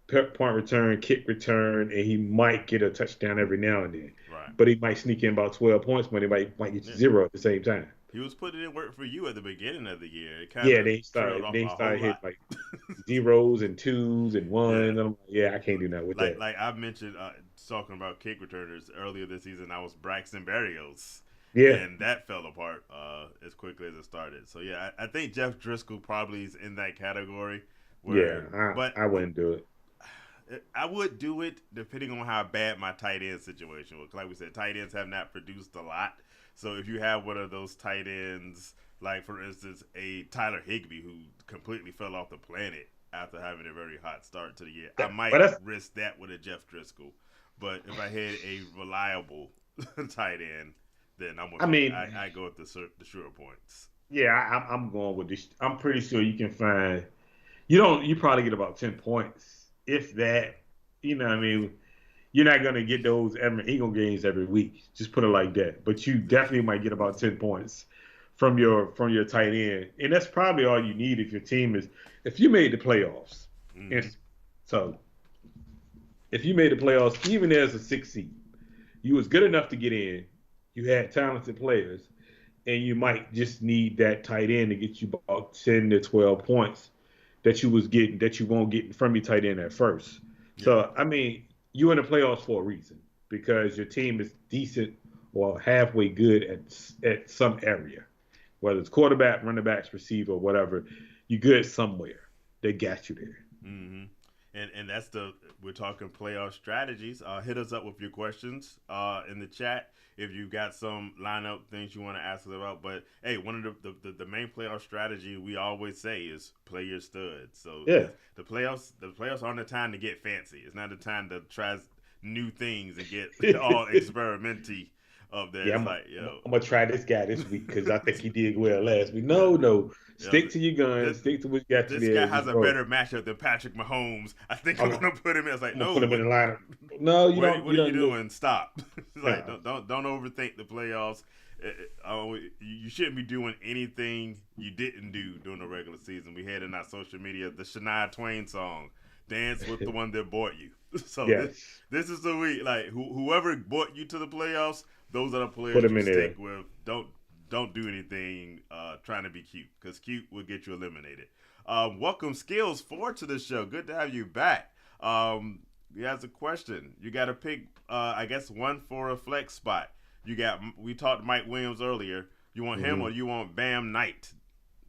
punt return, kick return, and he might get a touchdown every now and then. right. But he might sneak in about 12 points, but he might get you Yeah. zero at the same time. He was putting in work for you at the beginning of the year. It kind Yeah, of trailed off then he a whole started hitting lot. like zeros and twos and ones. Yeah, And I'm like, yeah, I can't do nothing with that. like I mentioned, talking about kick returners earlier this season, I was Braxton Berrios, Yeah, and that fell apart as quickly as it started. So yeah, I think Jeff Driscoll probably is in that category. yeah, Where, but I wouldn't do it. I would do it depending on how bad my tight end situation was. Like we said, tight ends have not produced a lot. So if you have one of those tight ends, like for instance, a Tyler Higbee who completely fell off the planet after having a very hot start to the year, I But might that's, risk that with a Jeff Driscoll. But if I had a reliable tight end, then I'm with I you. mean, I go with the sure points. yeah, I'm going with this. I'm pretty sure you can find. You probably get about 10 points, if Yeah, that. You know, what I mean, you're not gonna get those Eagle games every week. Just put it like that. But you yeah. definitely might get about 10 points from your tight end, and that's probably all you need if your team is if you made the playoffs. And Hmm. so if you made the playoffs, even as a six seed, you was good enough to get in. You had talented players, and you might just need that tight end to get you about 10 to 12 points that you won't get from your tight end at first. Yeah, So I mean, you in the playoffs for a reason because your team is decent or halfway good at some area, whether it's quarterback, running backs, receiver, whatever. You good somewhere. They got you there. hmm and that's the we're talking playoff strategies. Hit us up with your questions in the chat if you got some lineup things you want to ask us about. But hey, one of the main playoff strategy we always say is play your studs. So Yeah. the playoffs aren't the time to get fancy. It's not the time to try new things and get all experimenty up there. Yeah, It's like yo, I'm gonna try this guy this week because I think he did well last week. No, no, yo, stick to your guns, this stick to what you got you this there, guy and has just a roll. better matchup than Patrick Mahomes. I think I'm I'm, gonna put him in. It's like I'm gonna no, put him in the lineup. No, you don't. what You are you don't look. doing? Stop. It's like No. don't overthink the playoffs. You shouldn't be doing anything you didn't do during the regular season. We had in our social media the Shania Twain song, "Dance with the one that bought you." So this Yes, this is the week. Like whoever bought you to the playoffs, those are the put players him you in there. stick with. Don't do anything trying to be cute because cute will get you eliminated. Welcome Skills 4 to the show. Good to have you back. He has a question. You got to pick, I guess, one for a flex spot. we talked to Mike Williams earlier. You want him Hmm. or you want Bam Knight?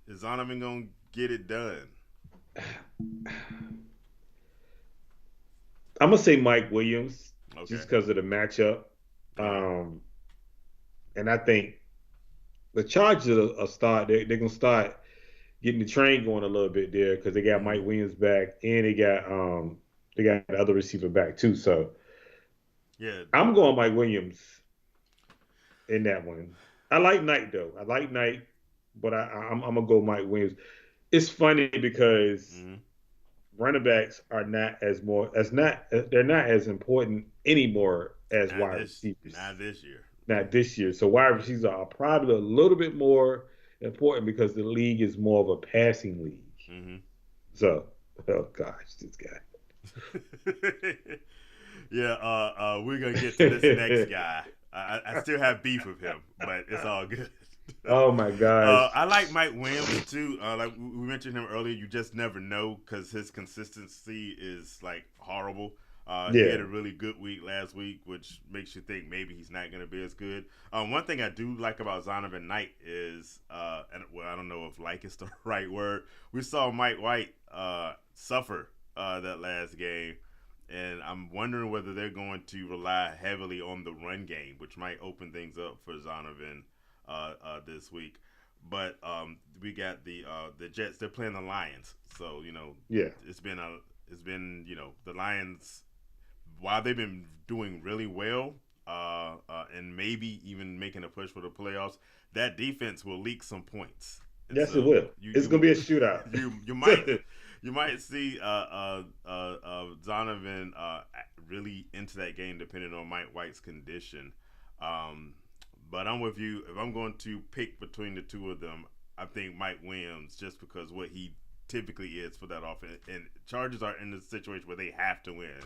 Is Zonovan gonna get it done? I'm gonna say Mike Williams Okay. just because of the matchup. All right. Um, and I think the Chargers are start. They're gonna start getting the train going a little bit there because they got Mm-hmm. Mike Williams back and they got the other receiver back too. So Yeah. I'm going Mike Williams in that one. I like Knight though. I like Knight, but I'm gonna go Mike Williams. It's funny because Mm-hmm. running backs are not as more as not they're not as important anymore as Not wide this. receivers. Not this year. Not this year. So wide receivers are probably a little bit more important because the league is more of a passing league. Mm-hmm. So, oh gosh, this guy. Yeah. We're gonna get to this next guy. I still have beef with him, but it's all good. Oh my gosh. I like Mike Williams too. Like we mentioned him earlier, you just never know because his consistency is like horrible. He Yeah. had a really good week last week, which makes you think maybe he's not going to be as good. One thing I do like about Zonovan Knight is, and well, I don't know if "like" is the right word. We saw Mike White suffer that last game, and I'm wondering whether they're going to rely heavily on the run game, which might open things up for Zonovan this week. But we got the Jets. They're playing the Lions, so Yeah. it's been the Lions, while they've been doing really well, and maybe even making a push for the playoffs, that defense will leak some points, and Yes, it so will. It's gonna be a shootout. you might see Zonovan really into that game depending on Mike White's condition. Um, but I'm with you. If I'm going to pick between the two of them, I think Mike Williams, just because what he typically is for that offense. And Chargers are in a situation where they have to win.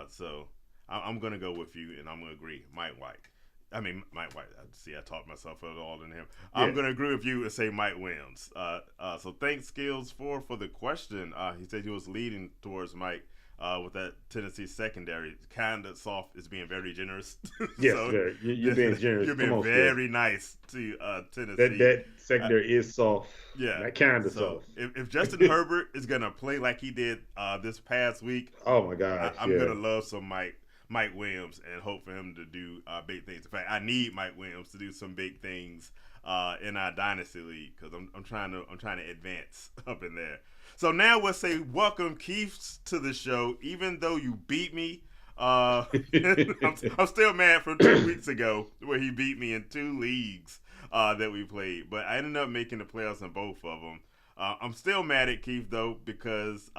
So I'm going to go with you, and I'm going to agree. Mike White. See, I talked myself all in him. I'm Yeah. going to agree with you and say Mike Williams. So thanks, Skills, for the question. He said he was leading towards Mike with that Tennessee secondary. Kind of soft is being very generous. Yes, So sir. You're being generous. you're Come being on, Phil. very nice to That Tennessee. that Uh, secondary is soft. yeah. Not kind of So soft. if Justin Herbert is gonna play like he did this past week, Oh my gosh. I'm Yeah. gonna love some Mike Williams and hope for him to do big things. In fact, I need Mike Williams to do some big things in our dynasty league because I'm trying to advance up in there. So now we'll say welcome Keith to the show, even though you beat me. I'm still mad from 2 weeks ago where he beat me in two leagues that we played, but I ended up making the playoffs in both of them. I'm still mad at Keith though because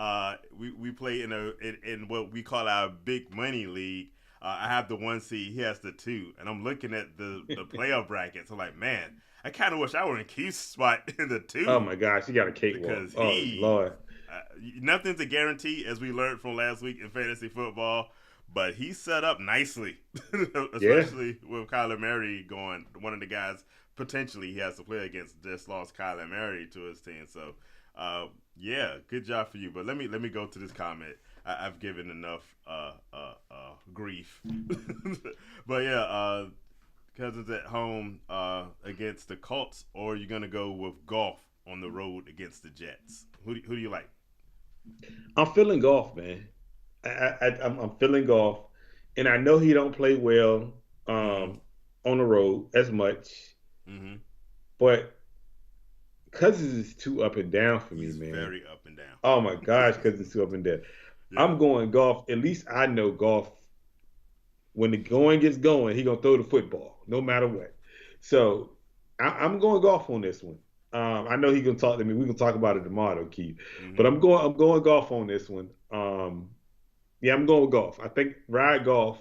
we play in what we call our big money league. I have the 1 seed, he has the 2, and I'm looking at the playoff brackets. I'm like, man, I kind of wish I were in Keith's spot in the 2 Oh my gosh, you got a cakewalk. because Oh Lord. uh, nothing's a guarantee, as we learned from last week in fantasy football. But he set up nicely, Yeah. especially with Kyler Murray going. One of the guys potentially he has to play against just lost Kyler Murray to his team. So, yeah, good job for you. But let me go to this comment. I've given enough grief. But yeah, Cousins at home against the Colts, or you're gonna go with Golf on the road against the Jets. Who do you like? I'm feeling golf, man. I'm feeling golf, and I know he don't play well Mm-hmm. um, on the road as much, Mm-hmm. but Cousins is too up and down for me, He's man. very up and down. Oh my gosh, Cousins is too up and down. Yeah. I'm going golf. At least I know golf. When the going gets going, he gonna throw the football no matter what. So I'm going golf on this one. I know he can talk to me. We can talk about it tomorrow, Keith. But Mm-hmm. I'm going golf on this one. Yeah, I'm going with golf. I think ride golf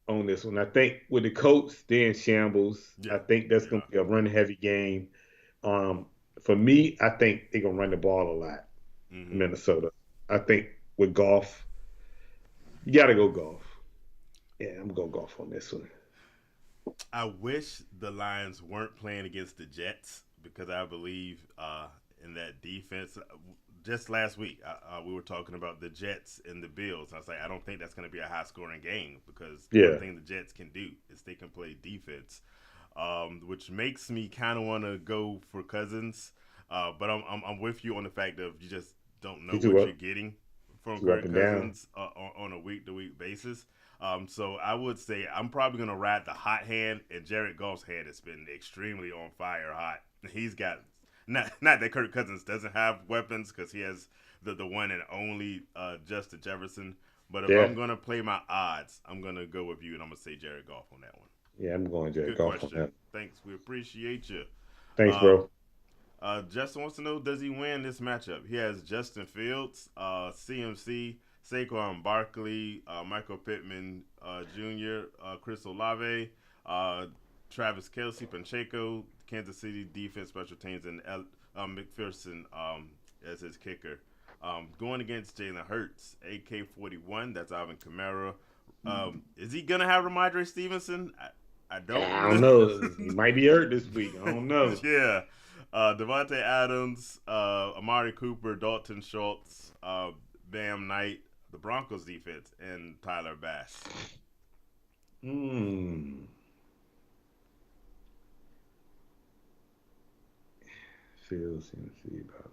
on this one. I think with the Colts, they're in shambles. Yeah. I think that's going Yeah. to be a run heavy game. Um, for me, I think they're going to run the ball a lot in Mm-hmm. Minnesota. I think with golf, you got to go golf. Yeah, I'm going golf on this one. I wish the Lions weren't playing against the Jets because I believe in that defense. just last week, we were talking about the Jets and the Bills. I was like, I don't think that's going to be a high scoring game because the one Yeah. thing the Jets can do is they can play defense, which makes me kind of want to go for Cousins. But I'm with you on the fact of you just don't know He's too what up, you're getting from too up Kirk and down. Cousins on a week to week basis. So I would say I'm probably going to ride the hot hand, and Jared Goff's hand has been extremely on fire hot. He's got not that Kirk Cousins doesn't have weapons because he has the one and only Justin Jefferson. But if Yeah. I'm gonna play my odds, I'm gonna go with you, and I'm gonna say Jared Goff on that one. Yeah, I'm going Jared Good Goff on question. that. Thanks. We appreciate you. Thanks, Um, bro. Justin wants to know, does he win this matchup? He has Justin Fields, CMC, Saquon Barkley, Michael Pittman Jr., Chris Olave, Travis Kelsey, Pacheco, Kansas City defense, special teams, and McPherson as his kicker. Going against Jalen Hurts, AK-41, that's Alvin Kamara. Is he going to have Ramondre Stevenson? I I don't don't. know. He might be hurt this week. I don't know. Yeah. Devontae Adams, Amari Cooper, Dalton Schultz, Bam Knight, the Broncos defense, and Tyler Bass. Fields, CMC, probably.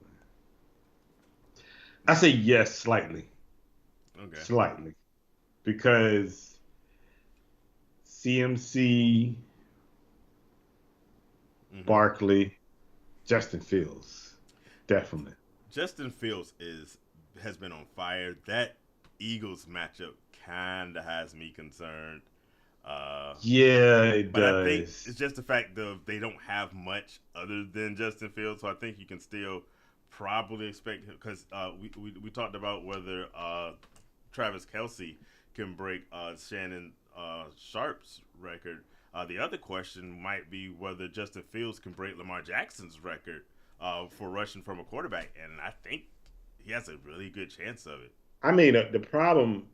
I say yes, slightly. Okay. Slightly. Because CMC, Barkley, Justin Fields. Definitely. Justin Fields has been on fire. That Eagles matchup kind of has me concerned. Yeah, it But does. I think it's just the fact that they don't have much other than Justin Fields, so I think you can still probably expect him because we talked about whether Travis Kelsey can break Shannon Sharp's record. The other question might be whether Justin Fields can break Lamar Jackson's record for rushing from a quarterback, and I think he has a really good chance of it. I mean, the problem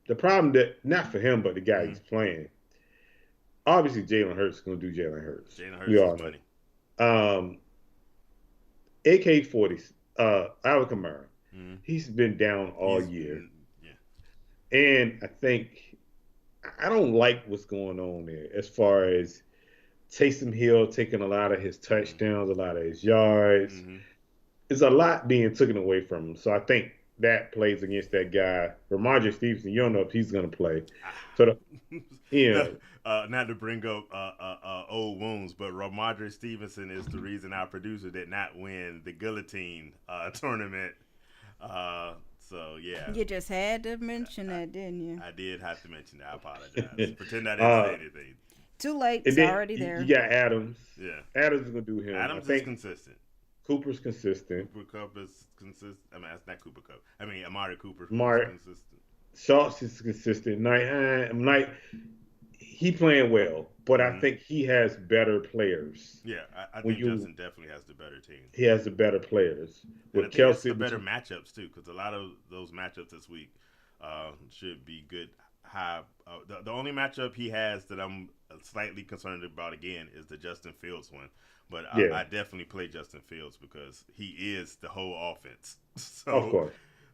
the problem that not for him, but the guy he's playing. Obviously, Jalen Hurts is going to do Jalen Hurts. Jalen Hurts We all is know. money. AK-40, Alvin Kamara. Mm-hmm. He's been down all year. Yeah. And I think I don't like what's going on there as far as Taysom Hill taking a lot of his touchdowns, a lot of his yards. Mm-hmm. There's a lot being taken away from him. So I think that plays against that guy. Ramondre Stevenson, you don't know if he's going to play. So, not to bring up old wounds, but Ramondre Stevenson is the reason our producer did not win the Guillotine tournament. So, yeah. You just had to mention that, didn't you? I did have to mention that. I apologize. Pretend I didn't say anything. Too late. It's already there. You got Adams. Yeah. Adams is going to do him. Adams is consistent. Cooper's consistent. Cooper Kupp is consistent. I mean, that's not Cooper Kupp. I mean, Amari Cooper is consistent. Schultz is consistent. Knight, he playing well, but I think he has better players. Yeah, I think Justin definitely has the better team. He has the better players. With Kelsey, the better matchups too, because a lot of those matchups this week should be good. The only matchup he has that I'm slightly concerned about again is the Justin Fields one. But I definitely play Justin Fields because he is the whole offense. So, of course.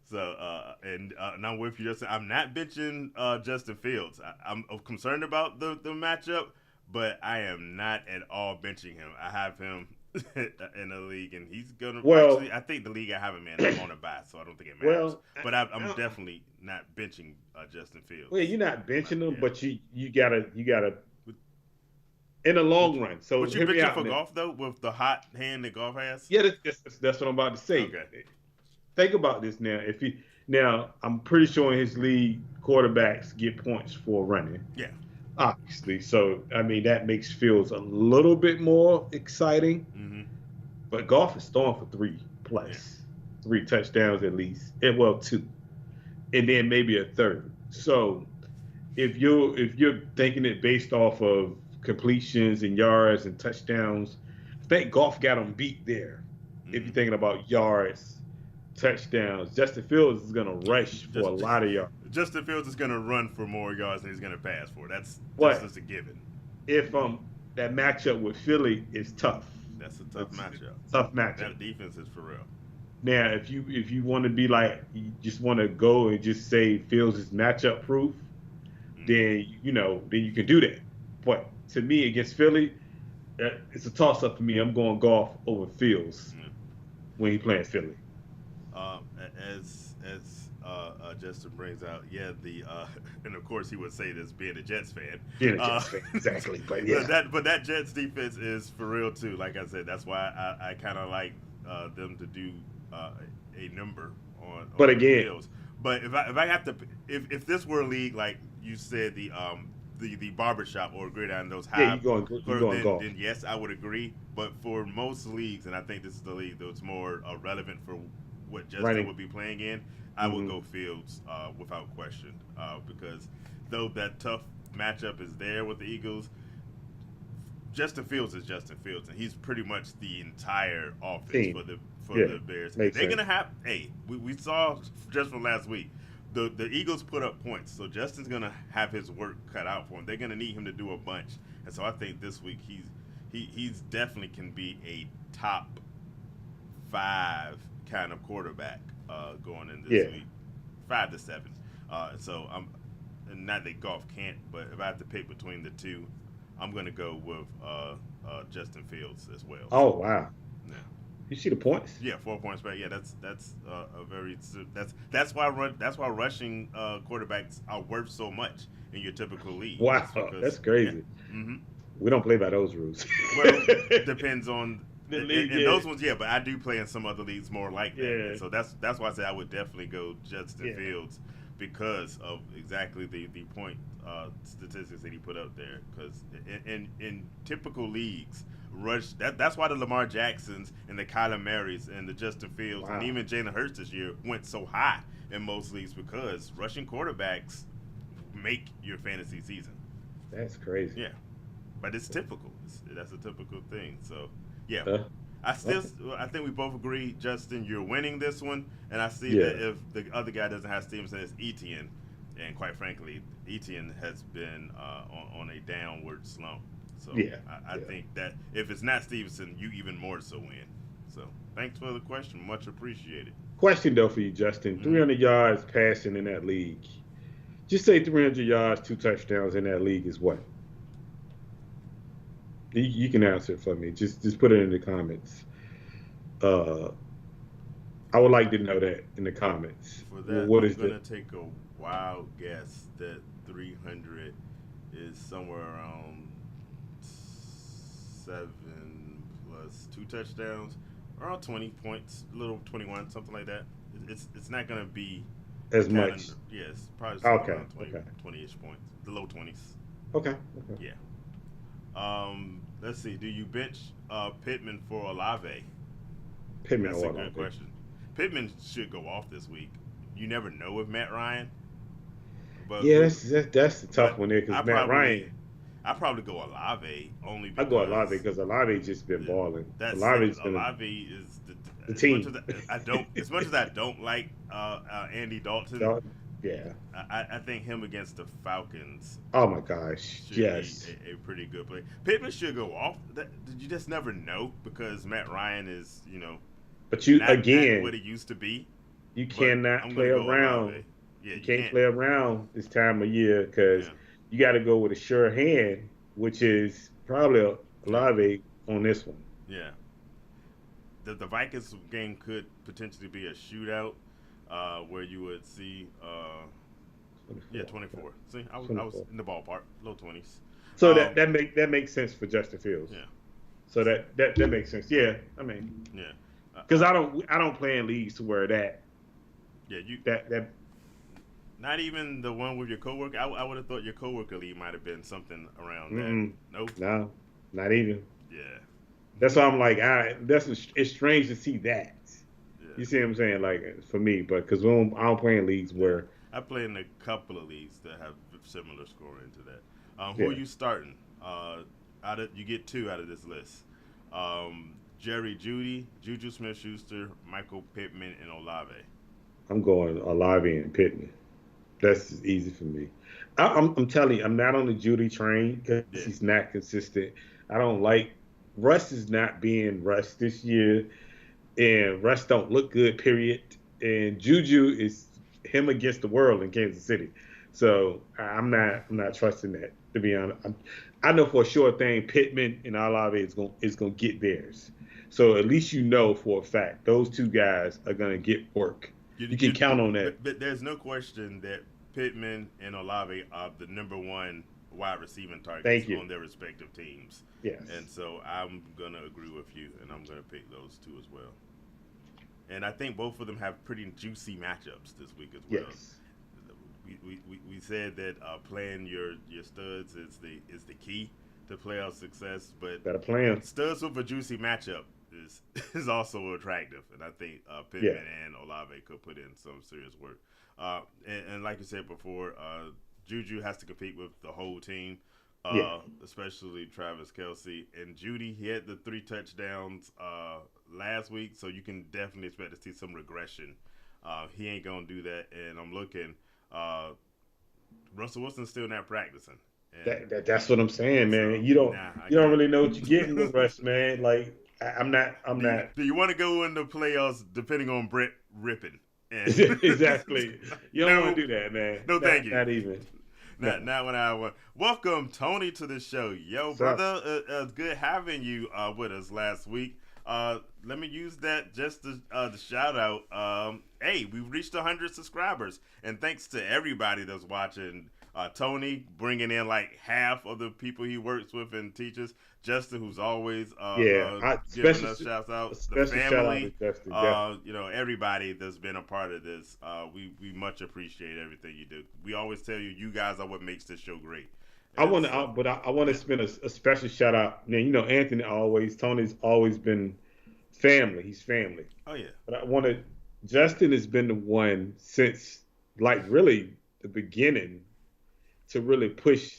So, and I'm with you, Justin. I'm not benching Justin Fields. I'm concerned about the matchup, but I am not at all benching him. I have him in a league, and he's going to actually, I think the league I have him in, I'm on a bye, so I don't think it matters. But I'm definitely not benching Justin Fields. Well, you're not benching him, but you gotta in the long run. So would you bench him for Goff though, with the hot hand that Goff has? Yeah, that's what I'm about to say. Okay. Think about this now. I'm pretty sure in his league, quarterbacks get points for running. Yeah. Obviously. So I mean that makes Fields a little bit more exciting. Mm-hmm. But Goff is throwing for 3 touchdowns at least. And well, 2. And then maybe a third. So if you're thinking it based off of completions and yards and touchdowns, I think Goff got him beat there. Mm-hmm. If you're thinking about yards, touchdowns, Justin Fields is going to rush for a lot of yards. Justin Fields is going to run for more yards than he's going to pass for. That's just a given. If that matchup with Philly is tough. That's a tough matchup. Tough matchup. That defense is for real. Now, if you want to be like, you just want to go and just say Fields is matchup proof, Mm, then then you can do that. But to me, against Philly, it's a toss up for me. I'm going golf over Fields mm. when he playing Philly. Justin brings out, yeah, the and of course he would say this being a Jets fan. Being a Uh, Jets fan, exactly. But but yeah, that Jets defense is for real too. Like I said, that's why I kind of like them to do uh, a number but on again, Fields. But if I have to, if this were a league like you said, the barbershop or gridiron, those yeah, high, you going golf. then yes, I would agree. But for most leagues, and I think this is the league that's more relevant for what Justin Running. would be playing in, I would Hmm. go Fields without question, because though that tough matchup is there with the Eagles, Justin Fields is Justin Fields, and he's pretty much the entire offense Team. for Yeah, the Bears. makes They're sense. gonna have. Hey, we saw just from last week. The Eagles put up points, so Justin's gonna have his work cut out for him. They're gonna need him to do a bunch, and so I think this week he's definitely can be a top five kind of quarterback going in this Yeah. week, 5 to 7. So I'm, and not that golf can't, but if I have to pick between the two, I'm gonna go with Justin Fields as well. Oh wow, Yeah, you see the points? yeah, 4 points back. Yeah, that's a very that's why rushing quarterbacks are worth so much in your typical league. It's Wow, that's because yeah, crazy. hmm We don't play by those rules. well, depends on The league, in yeah. those ones, yeah. But I do play in some other leagues more like that, Yeah, and so that's why I say I would definitely go Justin yeah. Fields because of exactly the point statistics that he put up there. Because in typical leagues, that's why the Lamar Jacksons and the Kyler Marys and the Justin Fields and Wow, even Jalen Hurts this year went so high in most leagues because rushing quarterbacks make your fantasy season. that's crazy. Yeah, but it's typical. That's a typical thing. So, yeah, Uh, I still, okay. I think we both agree, Justin, you're winning this one. And I see Yeah, that if the other guy doesn't have Stevenson, it's Etienne. And quite frankly, Etienne has been on a downward slump. So yeah, I yeah. think that if it's not Stevenson, you even more so win. So thanks for the question. Much appreciated. Question though for you, Justin. Hmm 300 yards passing in that league. Just say 300 yards, 2 touchdowns in that league is what? You can answer it for me. Just put it in the comments. Uh, I would like to know that in the comments. For that, What I'm is going the to take a wild guess that 300 is somewhere around 7 plus 2 touchdowns, around 20 points, a little 21, something like that. It's not going to be the as kind of, much? yeah, it's probably somewhere Okay, around 20, okay, 20-ish points, the low 20s. okay, okay. Yeah. Let's see. Do you bench Pittman for Olave? Pittman That's a or good Olave. question. Pittman should go off this week. You never know with Matt Ryan, but Yeah, that's the tough but one there I because Matt probably Ryan. I probably go Olave only I go Olave because because Olave just been balling. that's it. Olave's gonna Olave is the as much as team. as much as I don't like Andy Dalton, Dog- yeah. I think him against the Falcons Oh my gosh. should be Yes. a pretty good play. Pittman should go off. You just never know because Matt Ryan is But you not what again, he used to be. you But cannot I'm play gonna go around. Olave. Yeah, You you can't can't. play around this time of year because Yeah, you got to go with a sure hand, which is probably a yeah, Olave on this one. yeah. The Vikings game could potentially be a shootout, where you would see, yeah, 24. Okay. 24. See, I was 24. in the ballpark, low 20s. So Um, that makes sense for Justin Fields. yeah, So that makes sense. Yeah, I mean, yeah, because I don't play in leagues to where yeah. You that not even the one with your coworker. I would have thought your coworker league might have been something around that. mm-mm, Nope. no, not even. Yeah, That's why I'm like, it's strange to see that. yeah, You see what I'm saying? Like for me, but because I don't play in leagues yeah. where, I play in a couple of leagues that have similar scoring to that. Who are yeah, you starting? You get two out of this list. Jerry Judy, Juju Smith-Schuster, Michael Pittman, and Olave. I'm going Olave and Pittman. That's easy for me. I'm telling you, I'm not on the Judy train because Yeah, he's not consistent. I don't like Russ is not being Russ this year. and Russ don't look good. Period. And Juju is him against the world in Kansas City. So I'm not trusting that, to be honest. I know for a sure thing Pittman and Olave is gonna get theirs. So at least you know for a fact those two guys are gonna get work. You can count on that. But there's no question that Pittman and Olave are the number one wide receiving targets on their respective teams. Yes. And so I'm gonna agree with you, and I'm gonna pick those two as well. And I think both of them have pretty juicy matchups this week as well. Yes. We said that playing your studs is the key to playoff success, but better plan. Studs with a juicy matchup is also attractive, and I think Pittman and Olave could put in some serious work. And like you said before, Juju has to compete with the whole team, especially Travis Kelce and Judy. He had the 3 touchdowns last week, so you can definitely expect to see some regression. He ain't gonna do that, and I'm looking. Russell Wilson's still not practicing. That's what I'm saying, man. So, you don't really know what you're getting with Russ, man. Like I'm not. Do you want to go in the playoffs depending on Brett ripping? Exactly. You don't want to do that, man. No, thank you. Not even. Not when I want. Welcome, Tony, to the show. Yo, brother, it's good having you with us last week. Let me use that just to shout out. Hey, we've reached 100 subscribers, and thanks to everybody that's watching. Tony bringing in like half of the people he works with and teaches. Justin, who's always giving us shouts out. The family, everybody that's been a part of this. We much appreciate everything you do. We always tell you guys are what makes this show great. I want to spend a special shout out. Now, Anthony Tony's always been family. He's family. Oh yeah. But Justin has been the one since like really the beginning to really push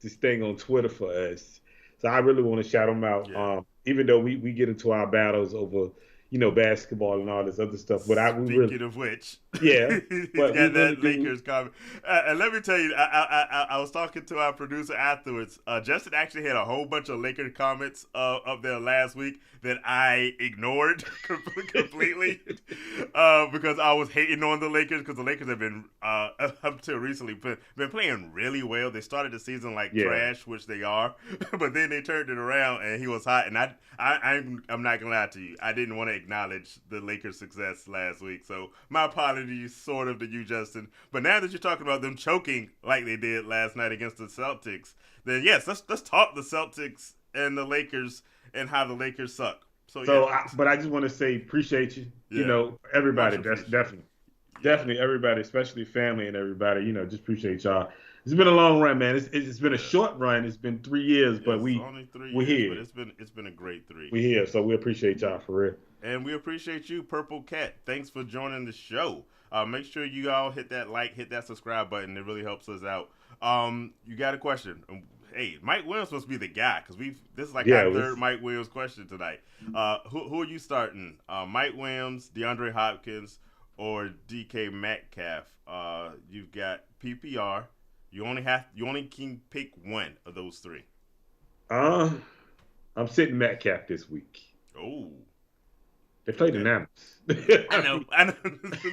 this thing on Twitter for us. So I really want to shout him out. Yeah. Even though we get into our battles over, basketball and all this other stuff. But Speaking of which, yeah, but got that Lakers comment. And let me tell you, I was talking to our producer afterwards. Justin actually had a whole bunch of Lakers comments up there last week that I ignored completely because I was hating on the Lakers because the Lakers have been up till recently been playing really well. They started the season like trash, which they are, but then they turned it around and he was hot. And I'm not gonna lie to you, I didn't want to acknowledge the Lakers' success last week. So my apologies sort of to you, Justin. But now that you're talking about them choking like they did last night against the Celtics, then yes, let's talk the Celtics and the Lakers and how the Lakers suck. But I just want to say appreciate you. Yeah. Everybody. That's definitely everybody, especially family and everybody. Just appreciate y'all. It's been a long run, man. It's been a short run. It's been 3 years, but we're here. But it's been a great 3. We're here, so we appreciate y'all for real. And we appreciate you, Purple Cat. Thanks for joining the show. Make sure you all hit that like, hit that subscribe button. It really helps us out. You got a question? Hey, Mike Williams must be the guy because this is like our third Mike Williams question tonight. Who are you starting? Mike Williams, DeAndre Hopkins, or DK Metcalf? You've got PPR. You only can pick one of those 3. I'm sitting Metcalf this week. Oh. They played the Niners. I know.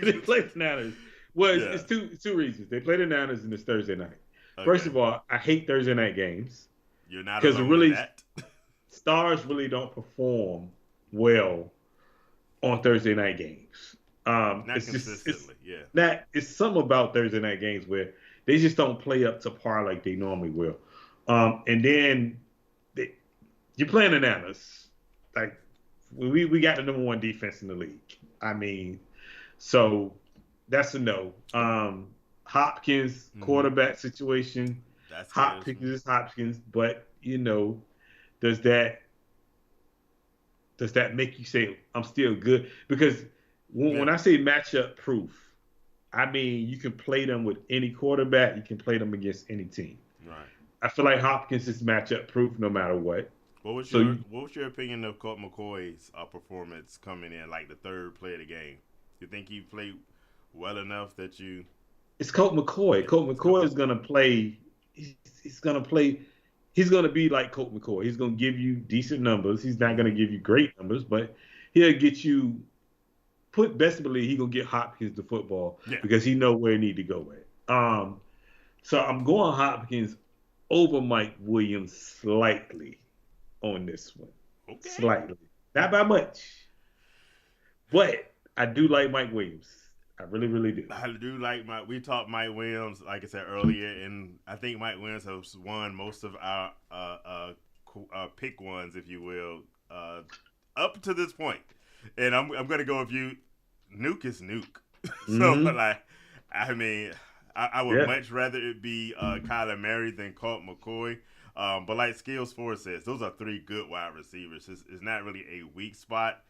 They played the Niners. Well, it's two reasons. They played the Niners and it's Thursday night. Okay. First of all, I hate Thursday night games. You're not alone with that. Stars really don't perform well on Thursday night games. Not consistently, It's something about Thursday night games where they just don't play up to par like they normally will. And then you're playing the Niners. Like, we got the number 1 defense in the league. I mean, so that's a no. Hopkins quarterback situation. That's Hopkins, but does that make you say I'm still good? Because when I say matchup proof, I mean you can play them with any quarterback. You can play them against any team. Right. I feel like Hopkins is matchup proof no matter what. What was your opinion of Colt McCoy's performance coming in like the 3rd play of the game? You think he played well enough that you? It's Colt McCoy. Colt McCoy is gonna play. He's gonna play. He's gonna be like Colt McCoy. He's gonna give you decent numbers. He's not gonna give you great numbers, but he'll get you. Best believe he gonna get Hopkins the football Yeah. because he know where he need to go at. So I'm going Hopkins over Mike Williams slightly on this one. Okay. Slightly. Not by much. But I do like Mike Williams. I really, really do. I do like we talked Mike Williams, like I said earlier, and I think Mike Williams has won most of our pick ones, if you will, up to this point. And I'm gonna go with you. Nuke is Nuke. So like, I mean, I would much rather it be Kyler Murray than Colt McCoy. But like Skills Ford says, those are three good wide receivers. It's not really a weak spot.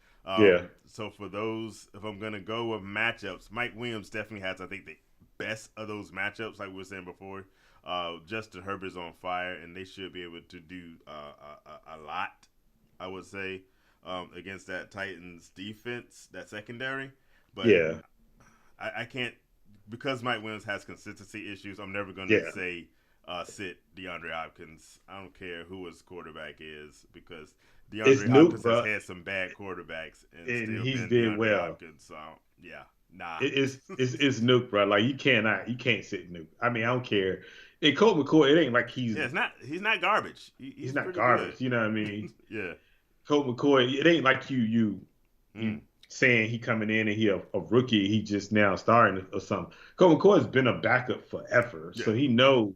So for those, if I'm gonna go with matchups, Mike Williams definitely has, I think, the best of those matchups. Like we were saying before, Justin Herbert's on fire, and they should be able to do a lot, I would say, against that Titans defense, that secondary. But I can't, because Mike Williams has consistency issues. I'm never gonna say sit DeAndre Hopkins. I don't care who his quarterback is, because DeAndre Hopkins has had some bad quarterbacks and still he's been did DeAndre well. Hopkins. So nah. It's Nuke, bro. Like you can't sit Nuke. I mean, I don't care. And Colt McCoy, it ain't like he's he's not garbage. He's not garbage. Good. You know what I mean? Yeah. Colt McCoy, it ain't like you saying he coming in and he a rookie. He just now starting or something. Colt McCoy's been a backup forever, so he know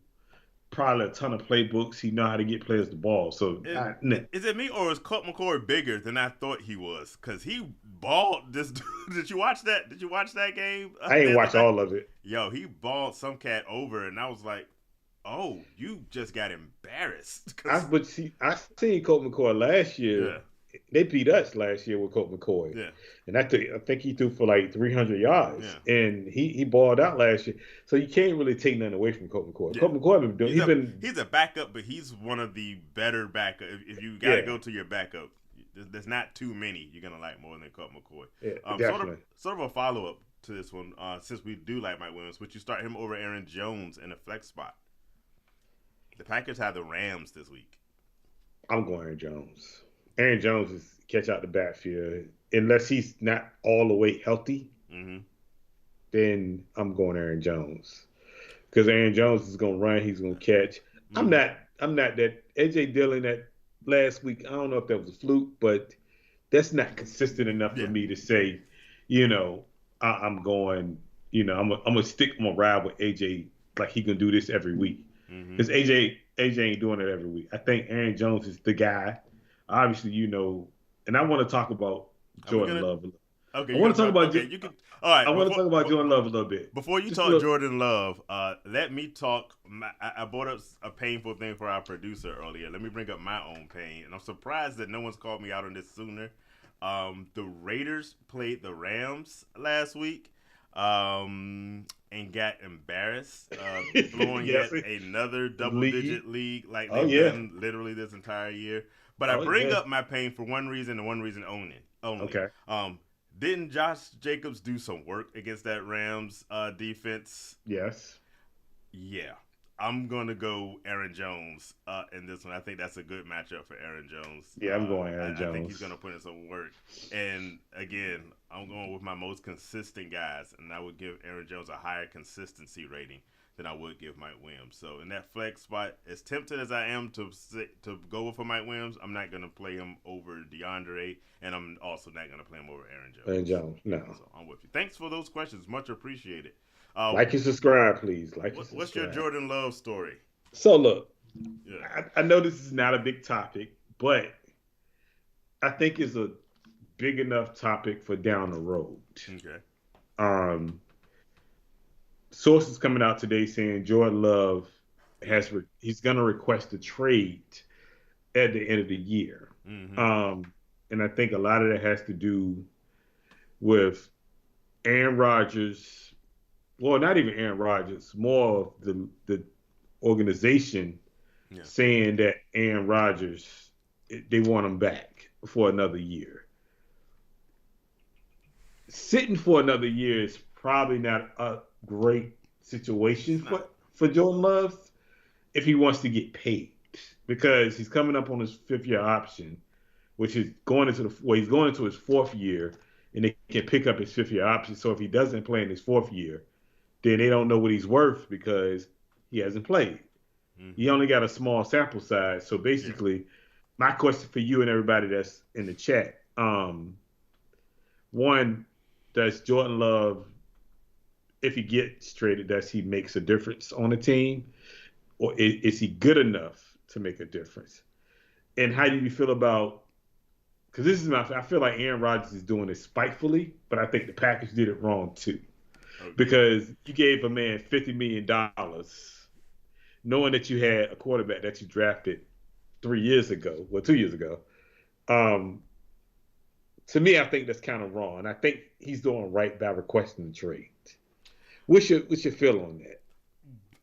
probably a ton of playbooks. He know how to get players the ball. So is it me, or is Colt McCoy bigger than I thought he was? Because he balled this. Did you watch that? Did you watch that game? I ain't watch all of it. Yo, he balled some cat over, and I was like, "Oh, you just got embarrassed." I seen Colt McCoy last year. Yeah. They beat us last year with Colt McCoy. Yeah. And I think he threw for like 300 yards. Yeah. And he balled out last year. So you can't really take nothing away from Colt McCoy. Yeah. Colt McCoy been doing he's a backup, but he's one of the better backup. If you gotta go to your backup, there's not too many you're gonna like more than Colt McCoy. Yeah, definitely. Sort of a follow up to this one, since we do like Mike Williams, would you start him over Aaron Jones in a flex spot? The Packers have the Rams this week. I'm going Aaron Jones. Aaron Jones is catch out the backfield. Unless he's not all the way healthy, then I'm going Aaron Jones. Because Aaron Jones is going to run, he's going to catch. I'm not that AJ Dillon that last week. I don't know if that was a fluke, but that's not consistent enough for me to say, I'm going. I'm gonna stick. I'm gonna ride with AJ like he can do this every week. Because AJ ain't doing it every week. I think Aaron Jones is the guy. Obviously, and I want to talk about Jordan Love. Okay, I want to talk about. All right, I want to talk about Jordan Love a little bit. Before you talk Jordan Love, let me talk. I brought up a painful thing for our producer earlier. Let me bring up my own pain, and I'm surprised that no one's called me out on this sooner. The Raiders played the Rams last week, and got embarrassed, blowing yet another double-digit lead like they've done literally this entire year. But I bring up my pain for one reason and one reason only. Okay. Didn't Josh Jacobs do some work against that Rams defense? Yes. Yeah. I'm going to go Aaron Jones in this one. I think that's a good matchup for Aaron Jones. Yeah, I'm going Aaron Jones. I think he's going to put in some work. And, again, I'm going with my most consistent guys, and I would give Aaron Jones a higher consistency rating than I would give Mike Williams. So in that flex spot, as tempted as I am to go with Mike Williams, I'm not going to play him over DeAndre, and I'm also not going to play him over Aaron Jones. Aaron Jones, no. So I'm with you. Thanks for those questions. Much appreciated. Like and subscribe, please. What's your Jordan Love story? So look, I know this is not a big topic, but I think it's a big enough topic for down the road. Okay. Sources coming out today saying Jordan Love he's going to request a trade at the end of the year. And I think a lot of that has to do with Aaron Rodgers. Well, not even Aaron Rodgers, more of the organization saying that Aaron Rodgers, they want him back for another year. Sitting for another year is probably not a great situation for Jordan Love if he wants to get paid, because he's coming up on his 5th-year option. which is he's going into his fourth year, and they can pick up his fifth year option. So if he doesn't play in his fourth year, then they don't know what he's worth because he hasn't played. Mm-hmm. He only got a small sample size. So basically, my question for you and everybody that's in the chat, one, does Jordan Love, if he gets traded, does he makes a difference on the team? Or is he good enough to make a difference? And how do you feel about, because I feel like Aaron Rodgers is doing it spitefully, but I think the Packers did it wrong too. Okay. Because you gave a man $50 million, knowing that you had a quarterback that you drafted 2 years ago. To me, I think that's kind of wrong. And I think he's doing right by requesting the trade. What's your feel on that?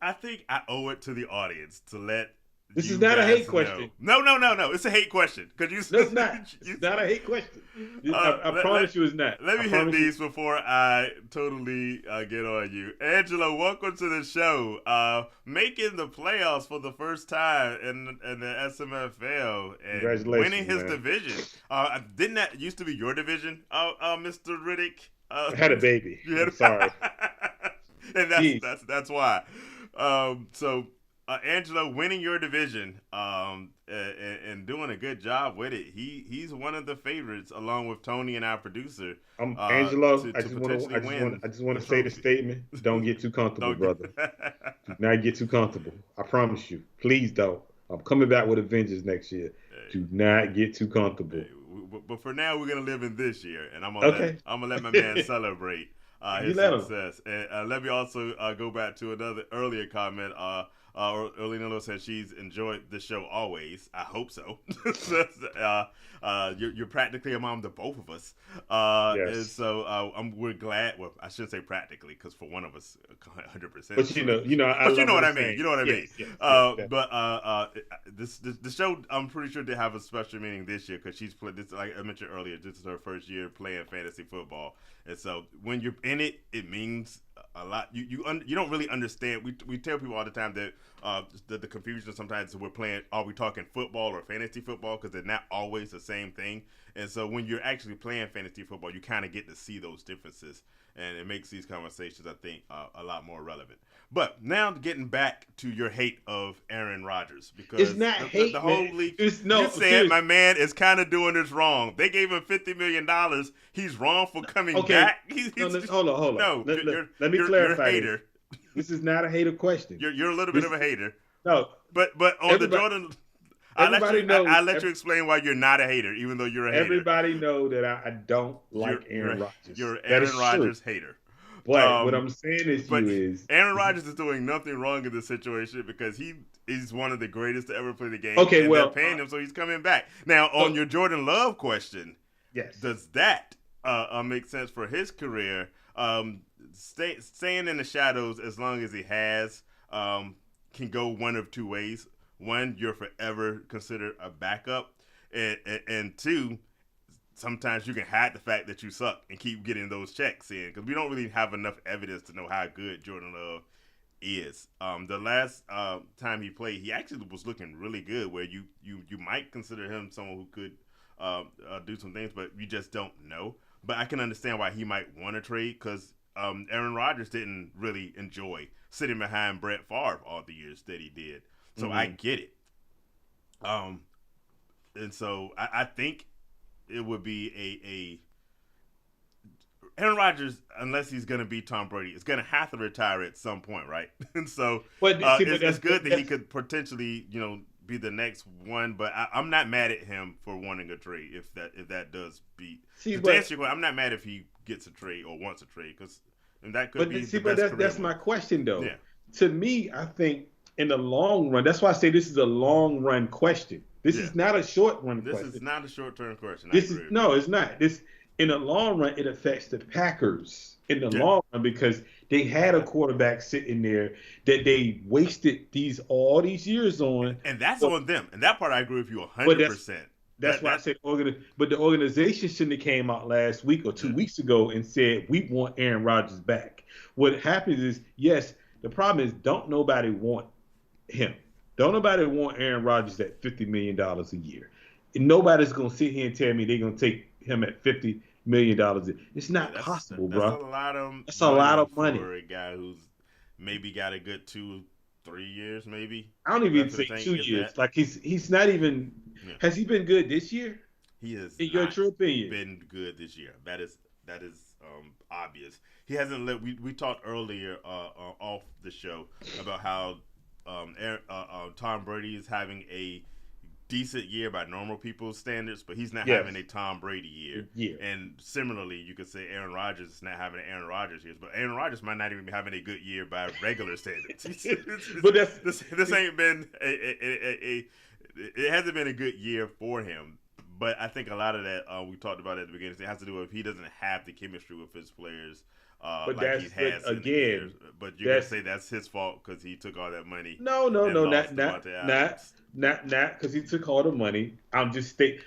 I think I owe it to the audience to let This is not a hate question. No. It's a hate question. No, it's not. It's not a hate question. I promise you it's not. Let me hit these before I totally get on you. Angelo, welcome to the show. Making the playoffs for the first time in the SMFL and winning his division. Didn't that used to be your division, Mr. Riddick? I had a baby. I'm sorry. And that's why. So Angelo winning your division and doing a good job with it. He's one of the favorites, along with Tony and our producer. Angelo, I just want to say the statement. Don't get too comfortable, brother. Do not get too comfortable. I promise you. Please don't. I'm coming back with a vengeance next year. Do not get too comfortable. But for now, we're gonna live in this year, and I'm gonna let my man celebrate his success. And let me also go back to another earlier comment. Early said she's enjoyed the show always. I hope so. You're practically a mom to both of us. Yes. And so we're glad. Well, I shouldn't say practically, because for one of us, 100%. But you know what I mean. You know what I mean. Yes. But the show, I'm pretty sure did have a special meaning this year because she's played this. Like I mentioned earlier, this is her first year playing fantasy football, and so when you're in it, it means a lot. You don't really understand. We tell people all the time that the confusion sometimes we're playing, are we talking football or fantasy football, because they're not always the same thing. And so when you're actually playing fantasy football, you kind of get to see those differences, and it makes these conversations, I think, a lot more relevant. But now getting back to your hate of Aaron Rodgers, because it's not hate. The whole league. You said my man is kind of doing this wrong. They gave him $50 million. He's wrong for coming back. Hold on. No, let me clarify. You're a hater. This is not a hater question. You're a little bit of a hater. No, but on the Jordan, I'll let you explain why you're not a hater, even though you're a hater. Everybody know that I don't like Aaron Rodgers. You're an Aaron Rodgers hater. But what I'm saying is Aaron Rodgers is doing nothing wrong in this situation because he is one of the greatest to ever play the game. Okay, and they're paying him, so he's coming back. Now, on your Jordan Love question, yes, does that make sense for his career? Staying in the shadows as long as he has can go one of two ways. One, you're forever considered a backup, and two, sometimes you can hide the fact that you suck and keep getting those checks in, because we don't really have enough evidence to know how good Jordan Love is. The last time he played, he actually was looking really good, where you might consider him someone who could do some things, but you just don't know. But I can understand why he might want to trade, because Aaron Rodgers didn't really enjoy sitting behind Brett Favre all the years that he did. So I get it. And so I think it would be Aaron Rodgers, unless he's going to be Tom Brady, is going to have to retire at some point, right? And so it's good that he could potentially, be the next one. But I'm not mad at him for wanting a trade if that does beat. I'm not mad if he gets a trade or wants a trade, because that could be. That's my question though. Yeah. To me, I think in the long run, that's why I say this is a long run question. This is not a short run question. This is not a short term question. It's not. This in the long run, it affects the Packers in the long run, because they had a quarterback sitting there that they wasted all these years on. And that's on them. And that part I agree with you 100%. That's why I said but the organization shouldn't have came out last week or 2 weeks ago and said, we want Aaron Rodgers back. What happens is, yes, the problem is don't nobody want him. Don't nobody want Aaron Rodgers at $50 million a year. nobody's gonna sit here and tell me they're gonna take him at $50 million. It's Yeah, not possible, that's a bro. lot of That's a lot money of money. for a guy who's maybe got a good 2-3 years, maybe I don't even left in the say tank. two If years. that, Like he's not even. yeah, Has he been good this year? he has In your not true opinion? been good this year. That is obvious. He hasn't let. We talked earlier off the show about how Tom Brady is having a decent year by normal people's standards, but he's not Yes. having a Tom Brady year. Yeah. And similarly, you could say Aaron Rodgers is not having an Aaron Rodgers year, but Aaron Rodgers might not even be having a good year by regular standards. But that's This ain't been it hasn't been a good year for him. But I think a lot of that we talked about at the beginning. It has to do with he doesn't have the chemistry with his players but like he that's has but in the years. again. But you're gonna That's say that's his fault because he took all that money no, and lost Devontae Adams. not because he took all the money. I'm just me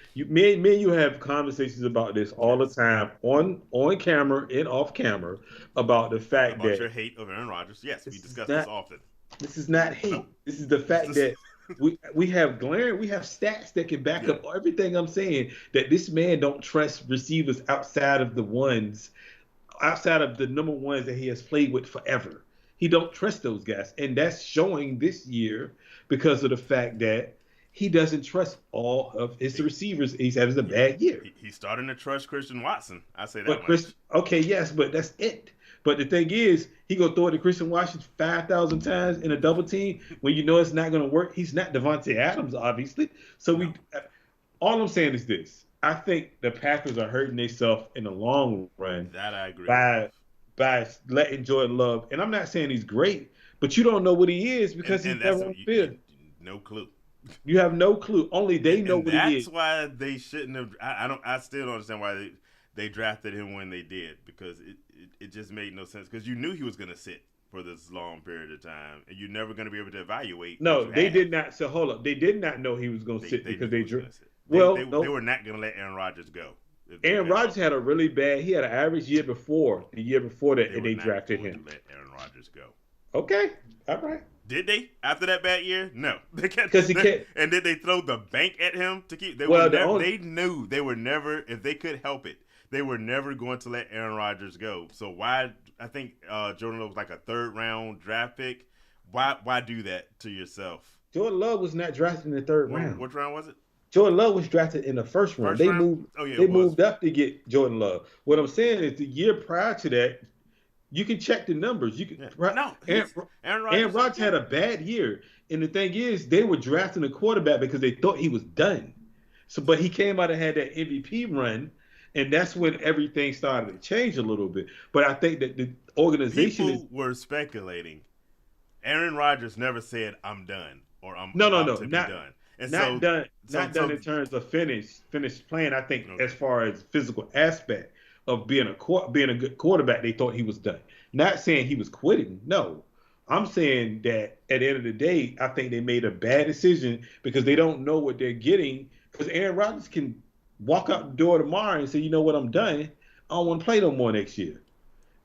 and you have conversations about this all the time on camera and off camera about the fact About your that hate of Aaron Rodgers. Yes, we this is discuss not this often. this is not hate. No. This is the fact that we have stats that can back Yeah. up everything I'm saying, that this man don't trust receivers outside of the number ones that he has played with forever. He don't trust those guys, and that's showing this year because of the fact that he doesn't trust all of his receivers. He's having a bad year. He's starting to trust Christian Watson. I say that But much. Chris, okay, yes, but that's it. But the thing is, he gonna throw it to Christian Washington 5,000 times in a double team when you know it's not gonna work. He's not Devontae Adams, obviously. So No. all I'm saying is this: I think the Packers are hurting themselves in the long run That I agree by with. letting Jordan Love. And I'm not saying he's great, but you don't know what he is because And he's that's never on the field. no clue. You have no clue. Only they know And what he that's is. why they shouldn't have. I still don't understand why they drafted him when they did, because it just made no sense, because you knew he was going to sit for this long period of time, and you're never going to be able to evaluate. No, what you they have. did not. So hold up, they did not know he was going to sit because knew they he was gonna drew. sit. Well, they no. were not going to let Aaron Rodgers go. If they Aaron had Rodgers had a really bad. He had an average year before. The year before that, and were they not drafted going him. to let Aaron Rodgers go. Okay, all right. Did they after that bad year? No, they kept 'Cause he kept- And did they throw the bank at him to keep? Well, They knew they were never, if they could help it, they were never going to let Aaron Rodgers go. So why? I think Jordan Love was like a 3rd-round draft pick. Why do that to yourself? Jordan Love was not drafted in the 3rd round. Which round was it? Jordan Love was drafted in the 1st round. First round? Moved. Oh, yeah, they it was. moved up to get Jordan Love. What I'm saying is, the year prior to that, you can check the numbers. You can. Yeah. No, Aaron Rodgers had a bad year, and the thing is, they were drafting a quarterback because they thought he was done. So, but he came out and had that MVP run, and that's when everything started to change a little bit. But I think that the organization People were speculating. Aaron Rodgers never said, "I'm done," or "I'm No, about to not be done." And not done. Not done in terms of finished playing. I think Okay. as far as physical aspect of being a good quarterback, they thought he was done. Not saying he was quitting. No, I'm saying that at the end of the day, I think they made a bad decision because they don't know what they're getting. Because Aaron Rodgers can walk out the door tomorrow and say, "You know what? I'm done. I don't want to play no more next year."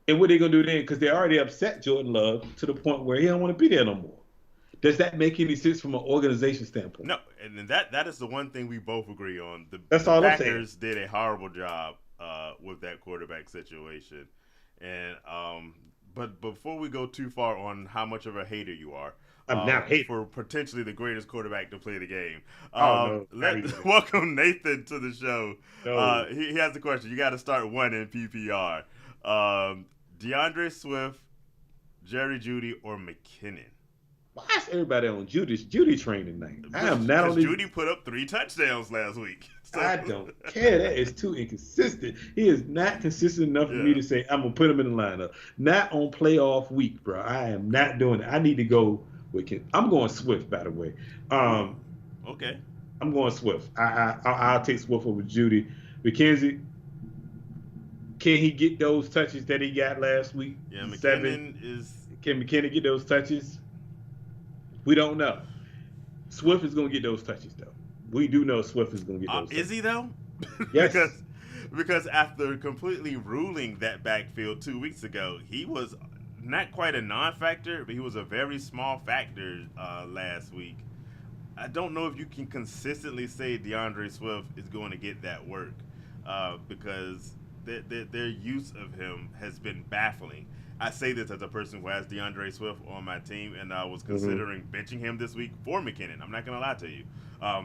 And what are they gonna do then? Because they already upset Jordan Love to the point where he don't want to be there no more. Does that make any sense from an organization standpoint? No, and that is the one thing we both agree on. That's the all I'm Packers did a horrible job with that quarterback situation. And but before we go too far on how much of a hater you are, I'm not hating. for potentially the greatest quarterback to play the game. Oh, no, not even. Welcome Nathan to the show. No. He has a question. You got to start one in PPR. DeAndre Swift, Jerry Jeudy, or McKinnon? Why is everybody on Judy train tonight? I am not on Jeudy put up 3 touchdowns last week. So- I don't care. That is too inconsistent. He is not consistent enough for me to say I'm gonna put him in the lineup. Not on playoff week, bro. I am not doing it. I need to go with. I'm going Swift, by the way. Okay. I'm going Swift. I'll take Swift over Judy. McKenzie, can he get those touches that he got last week? Yeah, McKinnon 7. is. Can McKinnon get those touches? We don't know. Swift is going to get those touches, though. We do know Swift is going to get those touches. Is he, though? Yes. because after completely ruling that backfield 2 weeks ago, he was not quite a non-factor, but he was a very small factor last week. I don't know if you can consistently say DeAndre Swift is going to get that work because their use of him has been baffling. I say this as a person who has DeAndre Swift on my team, and I was Mm-hmm. considering benching him this week for McKinnon. I'm not going to lie to you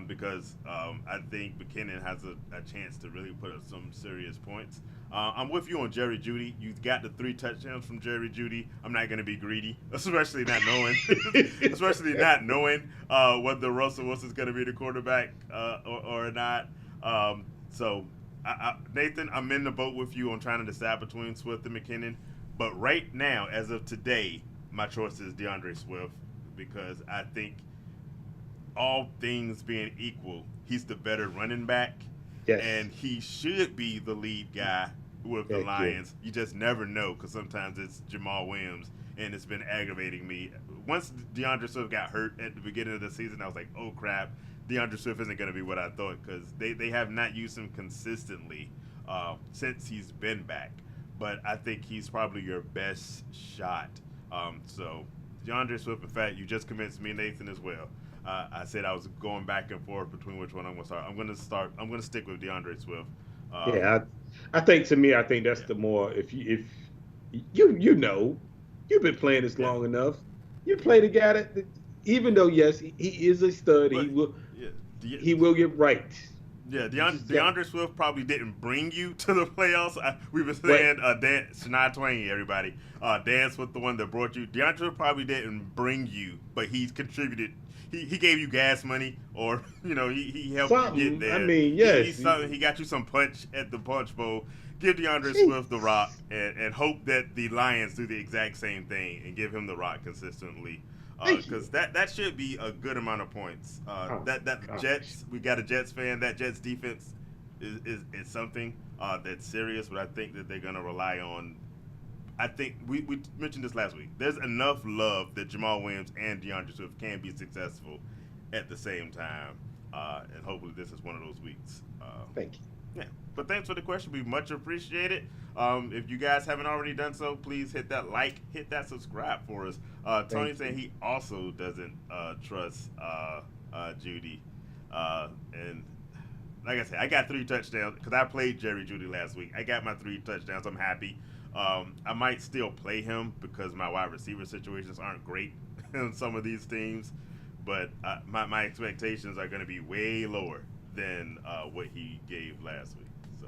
because I think McKinnon has a chance to really put up some serious points. I'm with you on Jerry Jeudy. You got the 3 touchdowns from Jerry Jeudy. I'm not going to be greedy, especially not knowing, especially not knowing whether Russell Wilson's going to be the quarterback or not. So, Nathan, I'm in the boat with you on trying to decide between Swift and McKinnon. But right now, as of today, my choice is DeAndre Swift because I think all things being equal, he's the better running back, Yes. and he should be the lead guy with the Heck yeah. Lions. You just never know because sometimes it's Jamal Williams, and it's been aggravating me. Once DeAndre Swift got hurt at the beginning of the season, I was like, oh crap, DeAndre Swift isn't going to be what I thought because they have not used him consistently since he's been back. But I think he's probably your best shot. So DeAndre Swift, in fact, you just convinced me, Nathan, as well. I said I was going back and forth between which one I'm going to start. I'm going to stick with DeAndre Swift. Yeah, I think to me, I think that's Yeah, the more if you know you've been playing this yeah. long enough, you play the guy that even though yes he is a stud, But yeah, he will get right. yeah, You just got DeAndre Swift probably didn't bring you to the playoffs. We've been what saying Shania Twain, everybody. Dance with the one that brought you. DeAndre Swift probably didn't bring you, but he's contributed. He gave you gas money, or he helped you get something. I there. mean, He's yes, something. He got you some punch at the punch bowl. Give DeAndre Swift the jeez. rock, and hope that the Lions do the exact same thing and give him the rock consistently. Thank you. Because that should be a good amount of points. Oh That gosh, Jets, we got a Jets fan. That Jets defense is something that's serious, but I think that they're gonna rely on. I think we mentioned this last week. There's enough love that Jamal Williams and DeAndre Swift can be successful at the same time, and hopefully this is one of those weeks. thank you. Yeah. But thanks for the question. We much appreciate it. If you guys haven't already done so, please hit that like, hit that subscribe for us. Tony Thank saying you. he also doesn't trust Judy. And like I said, I got 3 touchdowns because I played Jerry Judy last week. I got my 3 touchdowns. I'm happy. I might still play him because my wide receiver situations aren't great in some of these teams. But my expectations are going to be way lower than what he gave last week. So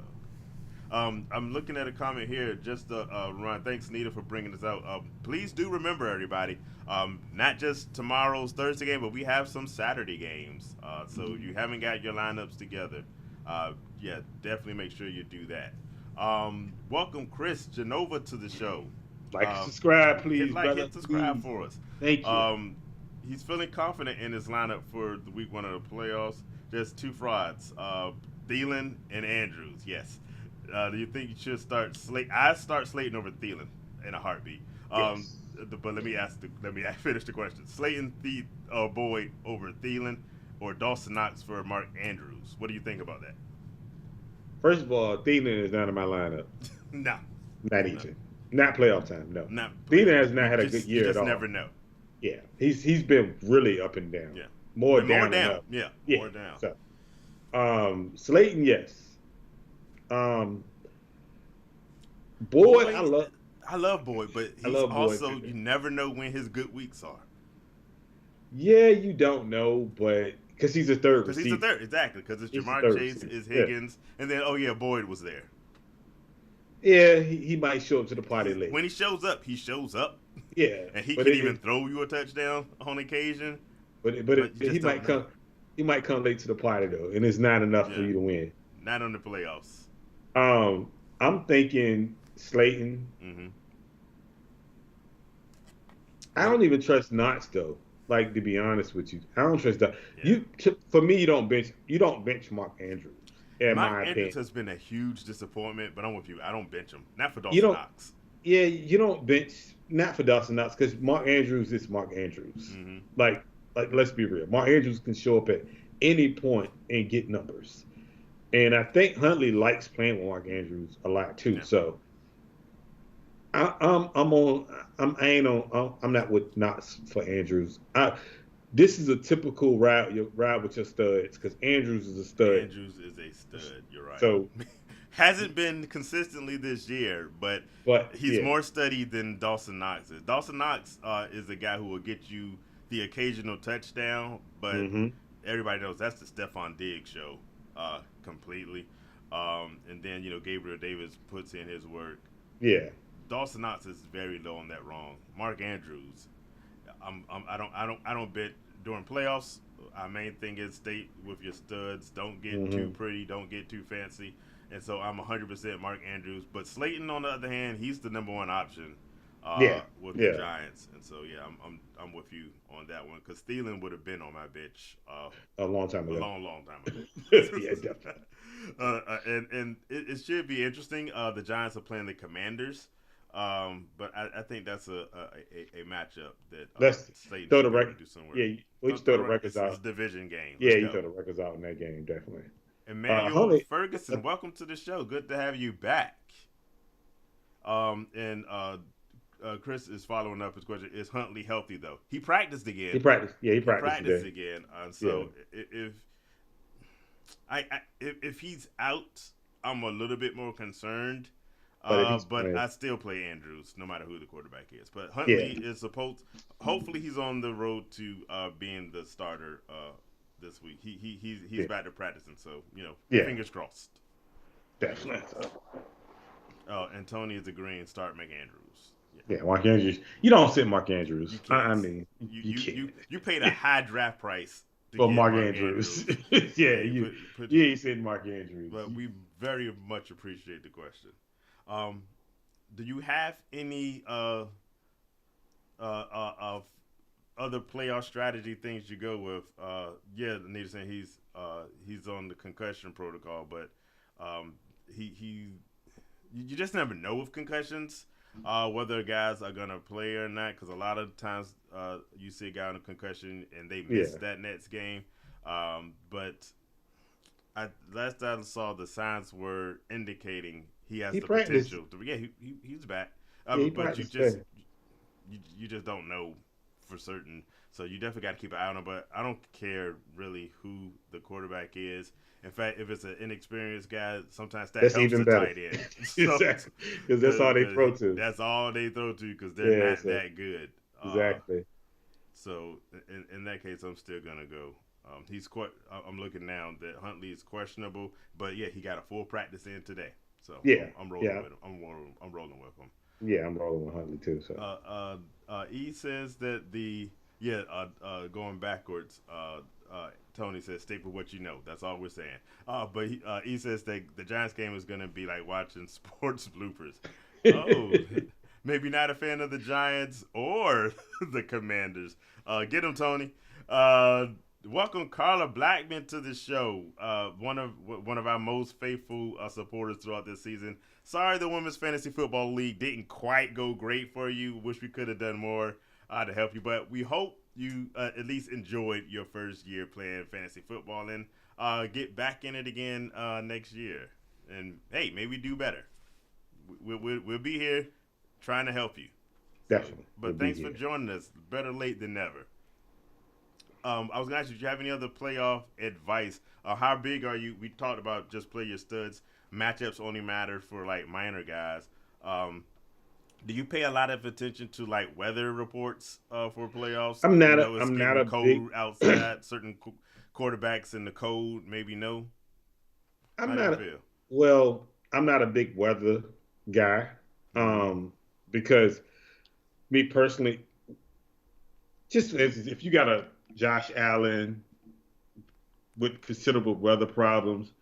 I'm looking at a comment here. Just Ron, thanks Nita for bringing this out. Please do remember everybody, not just tomorrow's Thursday game, but we have some Saturday games. So you haven't got your lineups together. Yeah, definitely make sure you do that. Welcome Chris Genova to the show. Like and subscribe, Hit please, like, brother. hit subscribe Please. for us. Thank you. He's feeling confident in his lineup for the week 1 of the playoffs. Just 2 frauds, Thielen and Andrews. Yes. Do you think you should start Slate? I start Slayton over Thielen in a heartbeat. Yes. But let me finish the question. Slayton Boyd over Thielen, or Dawson Knox for Mark Andrews. What do you think about that? First of all, Thielen is not in my lineup. No, Not no, even. Not playoff time. No. not Thielen playoff has time. not had a good You year just at all. never know. Yeah, he's been really up and down. Yeah, More and more down than down. up. Yeah, Yeah. more down. So, Slayton, yes. Boyd, Boyd, I love Boyd, but I he's love Boyd also too. you never know when his good weeks are. Yeah, you don't know, but because he's a third Because he's the receiver. third, exactly. Because it's He's the Jamar third Chase, receiver. is Yeah, Higgins, and then Boyd was there. yeah, he might show up to the party late. When he shows up, he shows up, Yeah, and he but can even throw you a touchdown on occasion. But you he just might don't know. come. He might come late to the party though, and it's not enough for Yeah, you to win. not on the playoffs. I'm thinking Slayton. Hmm. I don't even trust Knox though. Like to be honest with you, I don't trust that. Yeah, For me, you don't bench Mark Andrews, in Mark my Andrews opinion. has been a huge disappointment, but I'm with you. I don't bench him. Not for You Dawson don't. Knox. Yeah, you don't bench not for Dawson Knox because Mark Andrews is Mark Andrews. Hmm. Like let's be real. Mark Andrews can show up at any point and get numbers. And I think Huntley likes playing with Mark Andrews a lot too. Yeah. So I'm not with Knox for Andrews. this is a typical ride with your studs because Andrews is a stud. Andrews is a stud. You're right. So Hasn't been consistently this year, but but he's yeah. more studied than Dawson Knox is. Dawson Knox is a guy who will get you the occasional touchdown, but Hmm. everybody knows that's the Stephon Diggs show completely. And then Gabriel Davis puts in his work. Yeah. Dawson Knox is very low on that wrong. Mark Andrews, I don't bet during playoffs. Our main thing is stay with your studs. Don't get too Hmm. pretty. Don't get too fancy. And so I'm 100% Mark Andrews. But Slayton, on the other hand, he's the number one option Yeah. with the Yeah. Giants. And so yeah, I'm with you on that one because Thielen would have been on my bench A long time a ago. long time ago. Yeah, definitely. And it should be interesting. The Giants are playing the Commanders, but I think that's a matchup that Let's Slayton throw should the be able record. to do some work. Yeah, we just throw the It's records a out. division game. Yeah, Let's you go. throw the records out in that game, definitely. Emmanuel Huntley, Ferguson, welcome to the show. Good to have you back. And Chris is following up his question. Is Huntley healthy though? He practiced again. he practiced. Yeah, he He practiced practiced today. again. So if he's out, I'm a little bit more concerned. But if he's But playing, I still play Andrews, no matter who the quarterback is. But yeah, Huntley is supposed. Hopefully, he's on the road to being the starter this week. He's yeah, back to practicing, so yeah, fingers crossed. definitely. So, And Tony is agreeing. Start McAndrews. yeah, Mark Andrews. You don't sit Mark Andrews. You can't. I mean, You you you can't. you you paid a high draft price to For get Mark Mark Andrews. Andrews. Yeah, You you said Mark Andrews. but we very much appreciate the question. Do you have any of other playoff strategy things you go with? Yeah, Anita saying he's on the concussion protocol, but he you just never know with concussions whether guys are gonna play or not. Because a lot of times you see a guy on a concussion and they miss Yeah. that Nets game. But last I saw, the signs were indicating he has He the practiced. potential. Yeah, he's back. Yeah, he But practiced today. you just don't know for certain. So you definitely got to keep an eye on him. But I don't care really who the quarterback is. In fact, if it's an inexperienced guy, sometimes that That's helps even the better. tight end. So, Exactly. Because that's all they throw to. That's all they throw to because they're Yeah, not so- that good. Exactly. So in that case, I'm still gonna go. He's quite. I'm looking now that Huntley is questionable, but yeah, he got a full practice in today. So Yeah, I'm rolling yeah. with him. I'm rolling with him. Yeah, I'm rolling with Huntley too. So E says that going backwards. Tony says stick with what you know. That's all we're saying. But E says that the Giants game is gonna be like watching sports bloopers. Oh, maybe not a fan of the Giants or the Commanders. Get him, Tony. Welcome Carla Blackman to the show. One of our most faithful supporters throughout this season. Sorry the Women's Fantasy Football League didn't quite go great for you. Wish we could have done more to help you, but we hope you at least enjoyed your first year playing fantasy football and get back in it again next year. And hey, maybe do better. We'll be here trying to help you. definitely. But We'll be thanks for here. joining us. Better late than never. I was going to ask you, do you have any other playoff advice? How big are you? We talked about just play your studs. Matchups only matter for like minor guys. Do you pay a lot of attention to like weather reports for playoffs? I'm not. It's I'm getting not a cold big. outside. Certain quarterbacks in the cold, maybe no. I'm How do not. you feel? Well, I'm not a big weather guy. Because me personally, just if you got a Josh Allen with considerable weather problems,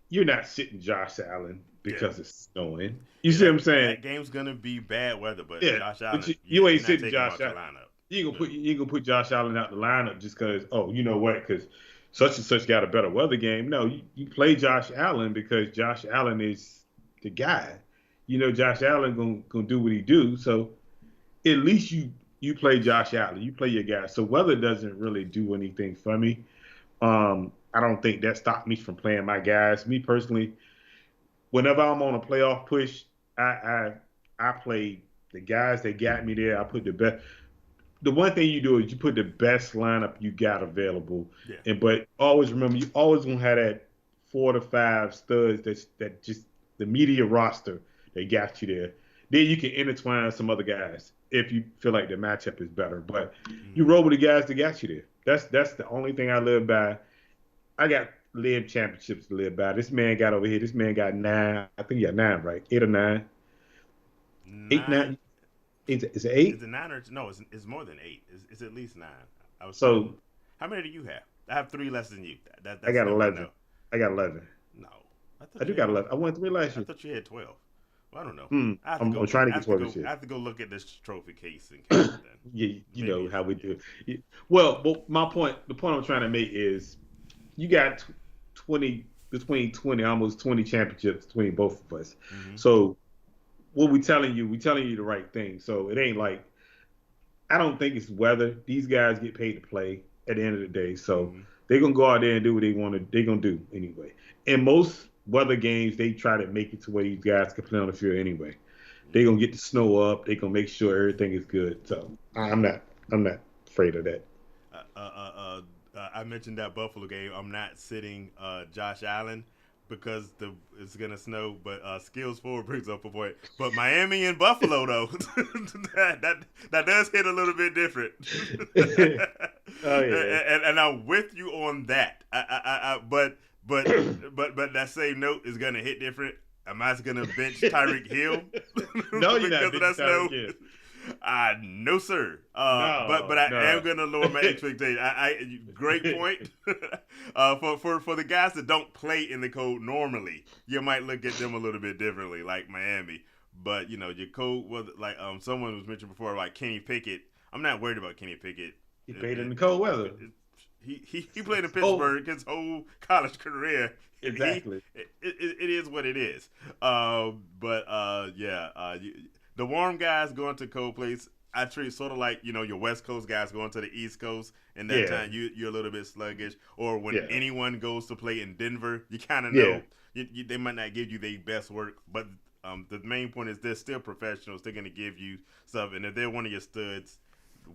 you're not sitting Josh Allen because it's snowing. You see what I'm saying? That game's gonna be bad weather, but Yeah, Josh but Allen, you ain't you're not sitting taking him Josh out the Allen. lineup. You gonna put Josh Allen out the lineup just because, oh, you know what? Because such and such got a better weather game. No, you play Josh Allen because Josh Allen is the guy. You know Josh Allen gonna do what he do. So at least you play Josh Allen. You play your guy. So weather doesn't really do anything for me. I don't think that stopped me from playing my guys. Me personally, whenever I'm on a playoff push, I play the guys that got me there. I put the one thing you do is you put the best lineup you got available, Yeah. and but always remember you always gonna have that 4 to 5 studs that just the media roster that got you there. Then you can intertwine some other guys if you feel like the matchup is better. But you roll with the guys that got you there. That's the only thing I live by. I got live championships to live by. This man got over here. This man got 9. I think he got 9, right? 8 or 9. 8, 9. 9. Is it Is 8? it 9 or no? It's more than 8. It's at least 9. I was trying. So How many do you have? I have 3 less than you. That's I got the number I 11. know. I got 11. No, I I thought do you got had. 11. I won 3 last I year. thought you had 12. Well, I don't know. I have to I'm go. trying to I get have to 12 go. this year. I have to go look at this trophy case and count it then. You Maybe know how it's- we do. Well, but my point, the point I'm trying to make is you got 20 between 20, almost 20 championships between both of us. Mhm. So what we telling you the right thing. So it ain't like I don't think it's weather. These guys get paid to play at the end of the day. So Mhm. they're gonna go out there and do what they want to. They're gonna do anyway. In most weather games, they try to make it to where these guys can play on the field anyway. They're gonna get the snow up. They're gonna make sure everything is good. So I'm not afraid of that. I mentioned that Buffalo game. I'm not sitting Josh Allen because it's gonna snow. But Skills Forward brings up a point. But Miami and Buffalo though, that does hit a little bit different. Oh yeah. And I'm with you on that. But that same note is gonna hit different. Am I gonna bench Tyreek Hill? No, you're not because of that benching snow? Tyreek Hill. No, sir. No, But I no. am gonna lower my expectations. Great point. For the guys that don't play in the cold normally, you might look at them a little bit differently, like Miami. But your cold was like someone was mentioned before, like Kenny Pickett. I'm not worried about Kenny Pickett. He played in the cold weather. He played in Pittsburgh his whole college career. Exactly. It is what it is. The warm guys going to cold place, I treat sort of like your West Coast guys going to the East Coast, and that time you're a little bit sluggish. Or when anyone goes to play in Denver, you kind of know they might not give you their best work, but the main point is they're still professionals. They're going to give you stuff, and if they're one of your studs,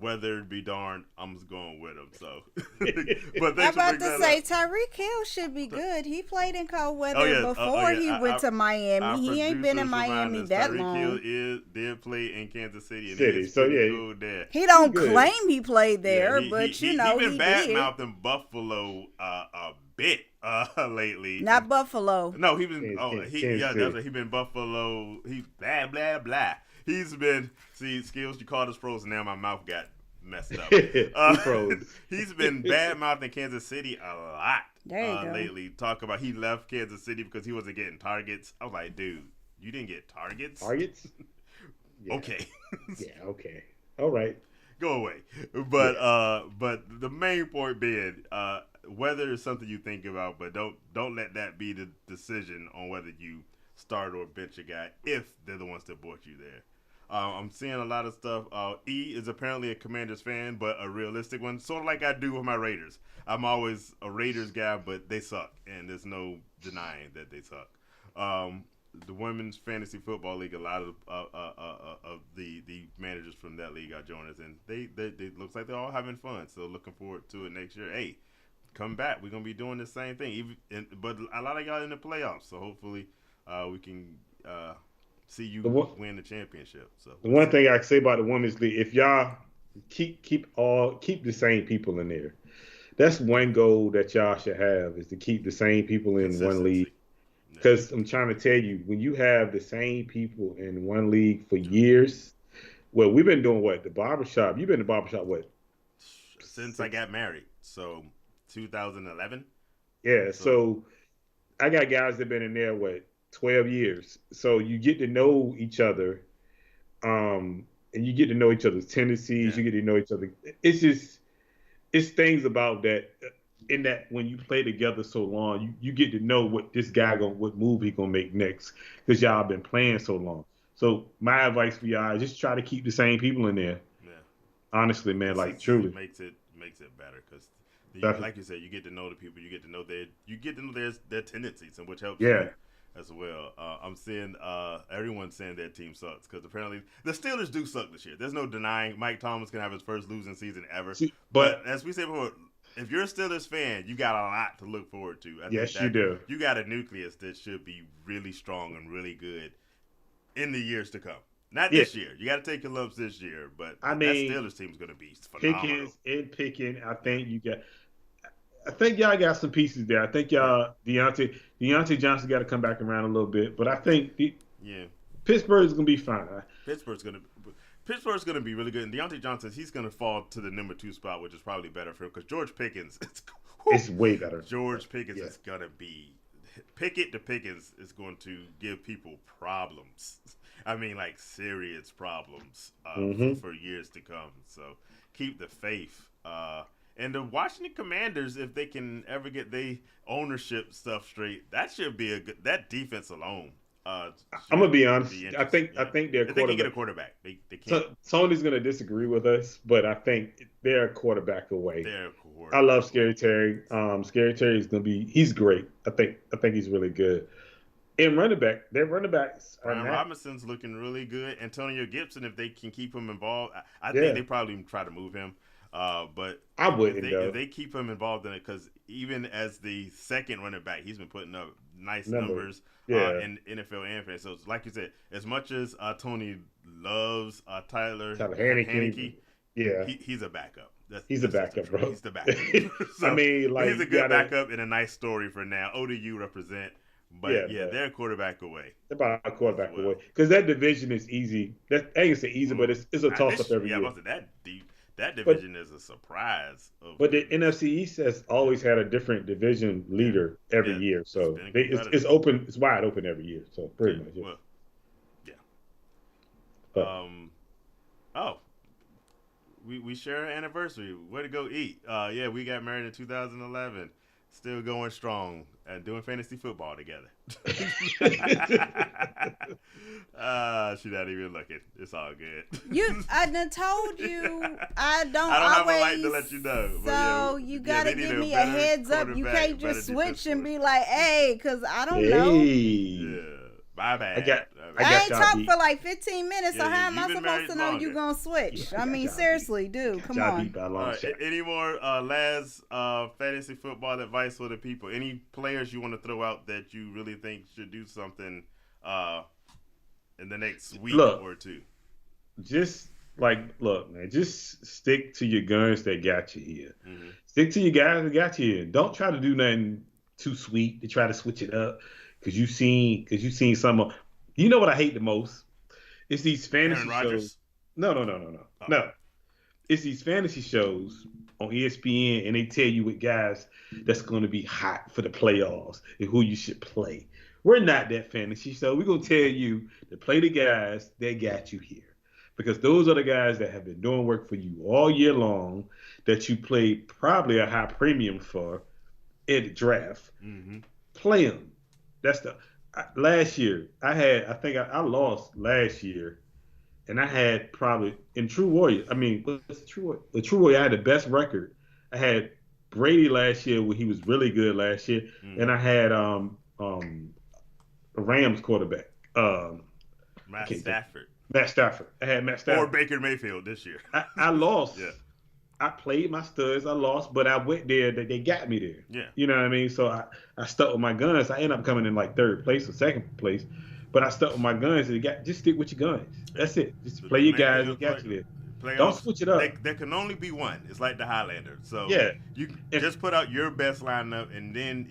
weather be darned, I'm just going with them. So, but I'm thanks for about bringing to that say up. Tyreek Hill should be good. He played in cold weather Oh, yeah. before he went to Our Miami. He ain't been in producers remind Miami us that Tyreek long. Hill did play in Kansas City, and City, it's so pretty yeah. cool there. He don't Good. claim he played there, Yeah, but he he been bad did. mouthing Buffalo a bit lately. Not Buffalo. No, he been Kansas that's City. right. He been Buffalo. He blah blah blah. He's been skills. You called us pros, and now my mouth got messed up. We pros. He's been bad mouthing Kansas City a lot There you go. lately. Talk about he left Kansas City because he wasn't getting targets. I was like, dude, you didn't get targets. Targets? Yeah. Okay. Yeah, okay. All right. Go away. But the main point being, weather is something you think about, but don't let that be the decision on whether you start or bench a guy if they're the ones that brought you there. I'm seeing a lot of stuff. E is apparently a Commanders fan, but a realistic one, sort of like I do with my Raiders. I'm always a Raiders guy, but they suck, and there's no denying that they suck. The women's fantasy football league, a lot of the managers from that league are joining us, and they looks like they're all having fun. So looking forward to it next year. Hey, come back. We're gonna be doing the same thing. But a lot of y'all in the playoffs, so hopefully we can see you win the championship. So The one thing I can say about the women's league, if y'all keep the same people in there, that's one goal that y'all should have is to keep the same people in one league. Because I'm trying to tell you, when you have the same people in one league for years, well, we've been doing what? The barbershop. You've been in the barbershop, what? Since I got married. So 2011. Yeah, so I got guys that been in there, what, 12 years. So you get to know each other, and you get to know each other's tendencies. You get to know each other. It's things about that. In that when you play together so long, you get to know what this guy what move he gonna make next because y'all been playing so long. So my advice for y'all is just try to keep the same people in there. Yeah. Honestly, man, truly It makes it better because, like you said, you get to know the people, you get to know their tendencies, and which helps. Yeah. as well. I'm seeing everyone saying their team sucks because apparently the Steelers do suck this year. There's no denying Mike Thomas can have his first losing season ever. But as we said before, if you're a Steelers fan, you got a lot to look forward to. Yes, you do. You got a nucleus that should be really strong and really good in the years to come. Not this year. You got to take your lumps this year, but that Steelers team is going to be phenomenal. Picking, I think y'all got some pieces there. I think y'all Deontay Johnson got to come back around a little bit, but I think Pittsburgh's going to be fine. Pittsburgh's going to be really good, and Deontay Johnson, he's going to fall to the number 2 spot, which is probably better for him because George Pickens, it's way better. George Pickens is going to be Pickett to Pickens is going to give people problems. I mean, like serious problems for years to come. So keep the faith. And the Washington Commanders, if they can ever get their ownership stuff straight, that should be a good. That defense alone. I'm gonna be honest. I think their quarterback. They can get a quarterback. They can't. Tony's gonna disagree with us, but I think they're a quarterback away. I love Scary Terry. Scary Terry is gonna be. He's great. I think he's really good. And their running backs. Brian Robinson's looking really good. Antonio Gibson, if they can keep him involved, I think they probably try to move him. But I wouldn't. If they keep him involved in it, because even as the second running back, he's been putting up nice numbers in NFL and fantasy. So, like you said, as much as Tony loves Tyler Heinicke, he's a backup. He's a backup, bro. He's the backup. So, I mean, like he's a good backup and a nice story for now. ODU represent. But they're a quarterback away. They're about a quarterback away because that division is easy. I ain't gonna say easy, but it's a toss up every year. That division is a surprise. But the NFC East has always had a different division leader every year, so it's open. It's wide open every year. So pretty much. We share an anniversary. Way to go eat. We got married in 2011. Still going strong and doing fantasy football together. She's not even looking. It's all good. I done told you I don't have always, a light to let you know. So you gotta give me a heads up. You can't just switch and be like, "Hey," because I don't know. Yeah, my bad. I ain't talked for like 15 minutes, so how am I supposed to know you gonna switch? I mean, seriously, dude, come on. Any more last fantasy football advice for the people? Any players you want to throw out that you really think should do something in the next week or two? Just man, just stick to your guns that got you here. Mm-hmm. Stick to your guys that got you here. Don't try to do nothing too sweet to try to switch it up because you've seen some. You know what I hate the most? It's these fantasy shows. No. Oh. No. It's these fantasy shows on ESPN, and they tell you what guys that's going to be hot for the playoffs and who you should play. We're not that fantasy show. We're going to tell you to play the guys that got you here. Because those are the guys that have been doing work for you all year long that you played probably a high premium for in the draft. Mm-hmm. Play them. Last year, I lost last year, and I had probably in True Warrior. I mean, what's True Warrior? The True Warrior, I had the best record. I had Brady last year when he was really good last year, and I had a Rams quarterback, Matt Stafford. I had Matt Stafford or Baker Mayfield this year. I lost. Yeah. I played my studs. I lost, but I went there. They got me there. Yeah. You know what I mean? So I stuck with my guns. I ended up coming in like third place or second place, but I stuck with my guns. And just stick with your guns. That's it. Just play your guys that got you there. Don't switch it up. There can only be one. It's like the Highlander. So you just put out your best lineup, and then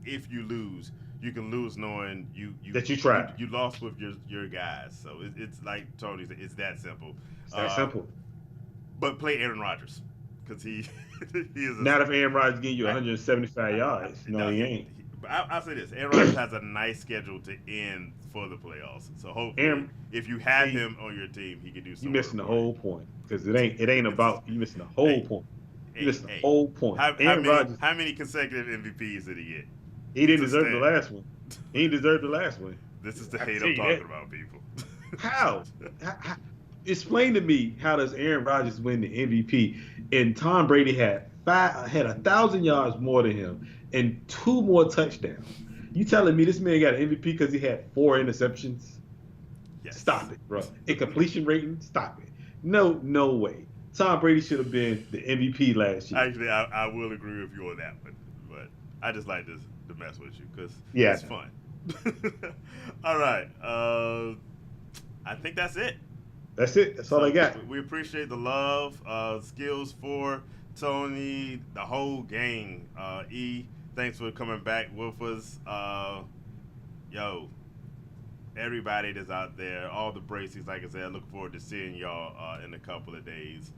if you lose, you can lose knowing that you tried. You lost with your guys. So it's like Tony said. It's that simple. It's that simple. But play Aaron Rodgers because he is. Not if Aaron Rodgers give you 175 yards. No, he ain't. But I'll say this: Aaron Rodgers has a nice schedule to end for the playoffs. So hopefully, if you have him on your team, he can do something. You're missing the whole point because it ain't about you missing the whole point. You're missing the whole point. How many consecutive MVPs did he get? He didn't deserve the last one. He didn't deserve the last one. This is the hate I'm talking about, people. How? Explain to me how does Aaron Rodgers win the MVP and Tom Brady had 1,000 yards more than him and 2 more touchdowns. You telling me this man got an MVP because he had 4 interceptions? Yes. Stop it, bro. And completion rating? Stop it. No way. Tom Brady should have been the MVP last year. Actually, I will agree with you on that one, but I just like to mess with you because it's fun. All right. I think that's it. That's it. That's all I got. We appreciate the love, skills for Tony, the whole gang. E, thanks for coming back with us. Yo, everybody that's out there, all the Bracies, like I said, I look forward to seeing y'all in a couple of days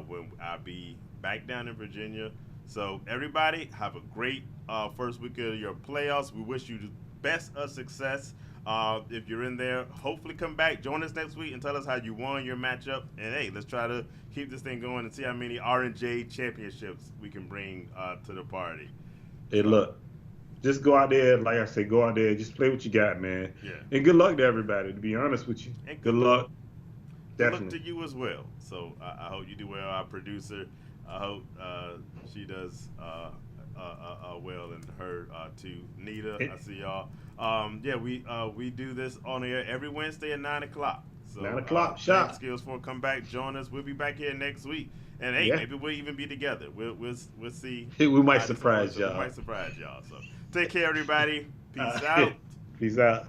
when I'll be back down in Virginia. So everybody, have a great first week of your playoffs. We wish you the best of success. If you're in there, hopefully come back, join us next week, and tell us how you won your matchup. And hey, let's try to keep this thing going and see how many R&J championships we can bring to the party. Hey, look, just go out there, like I said, go out there, just play what you got, man. Yeah. And good luck to everybody, to be honest with you. And good luck. Good Definitely. luck to you as well. So I hope you do well. Our producer, I hope she does well, and her too. Nita, I see y'all. We do this on air every Wednesday at 9 o'clock. So 9 o'clock, shop. Skills for come back, join us. We'll be back here next week. And hey, maybe we'll even be together. We'll see. We might surprise y'all. We might surprise y'all. So take care, everybody. Peace out. Peace out.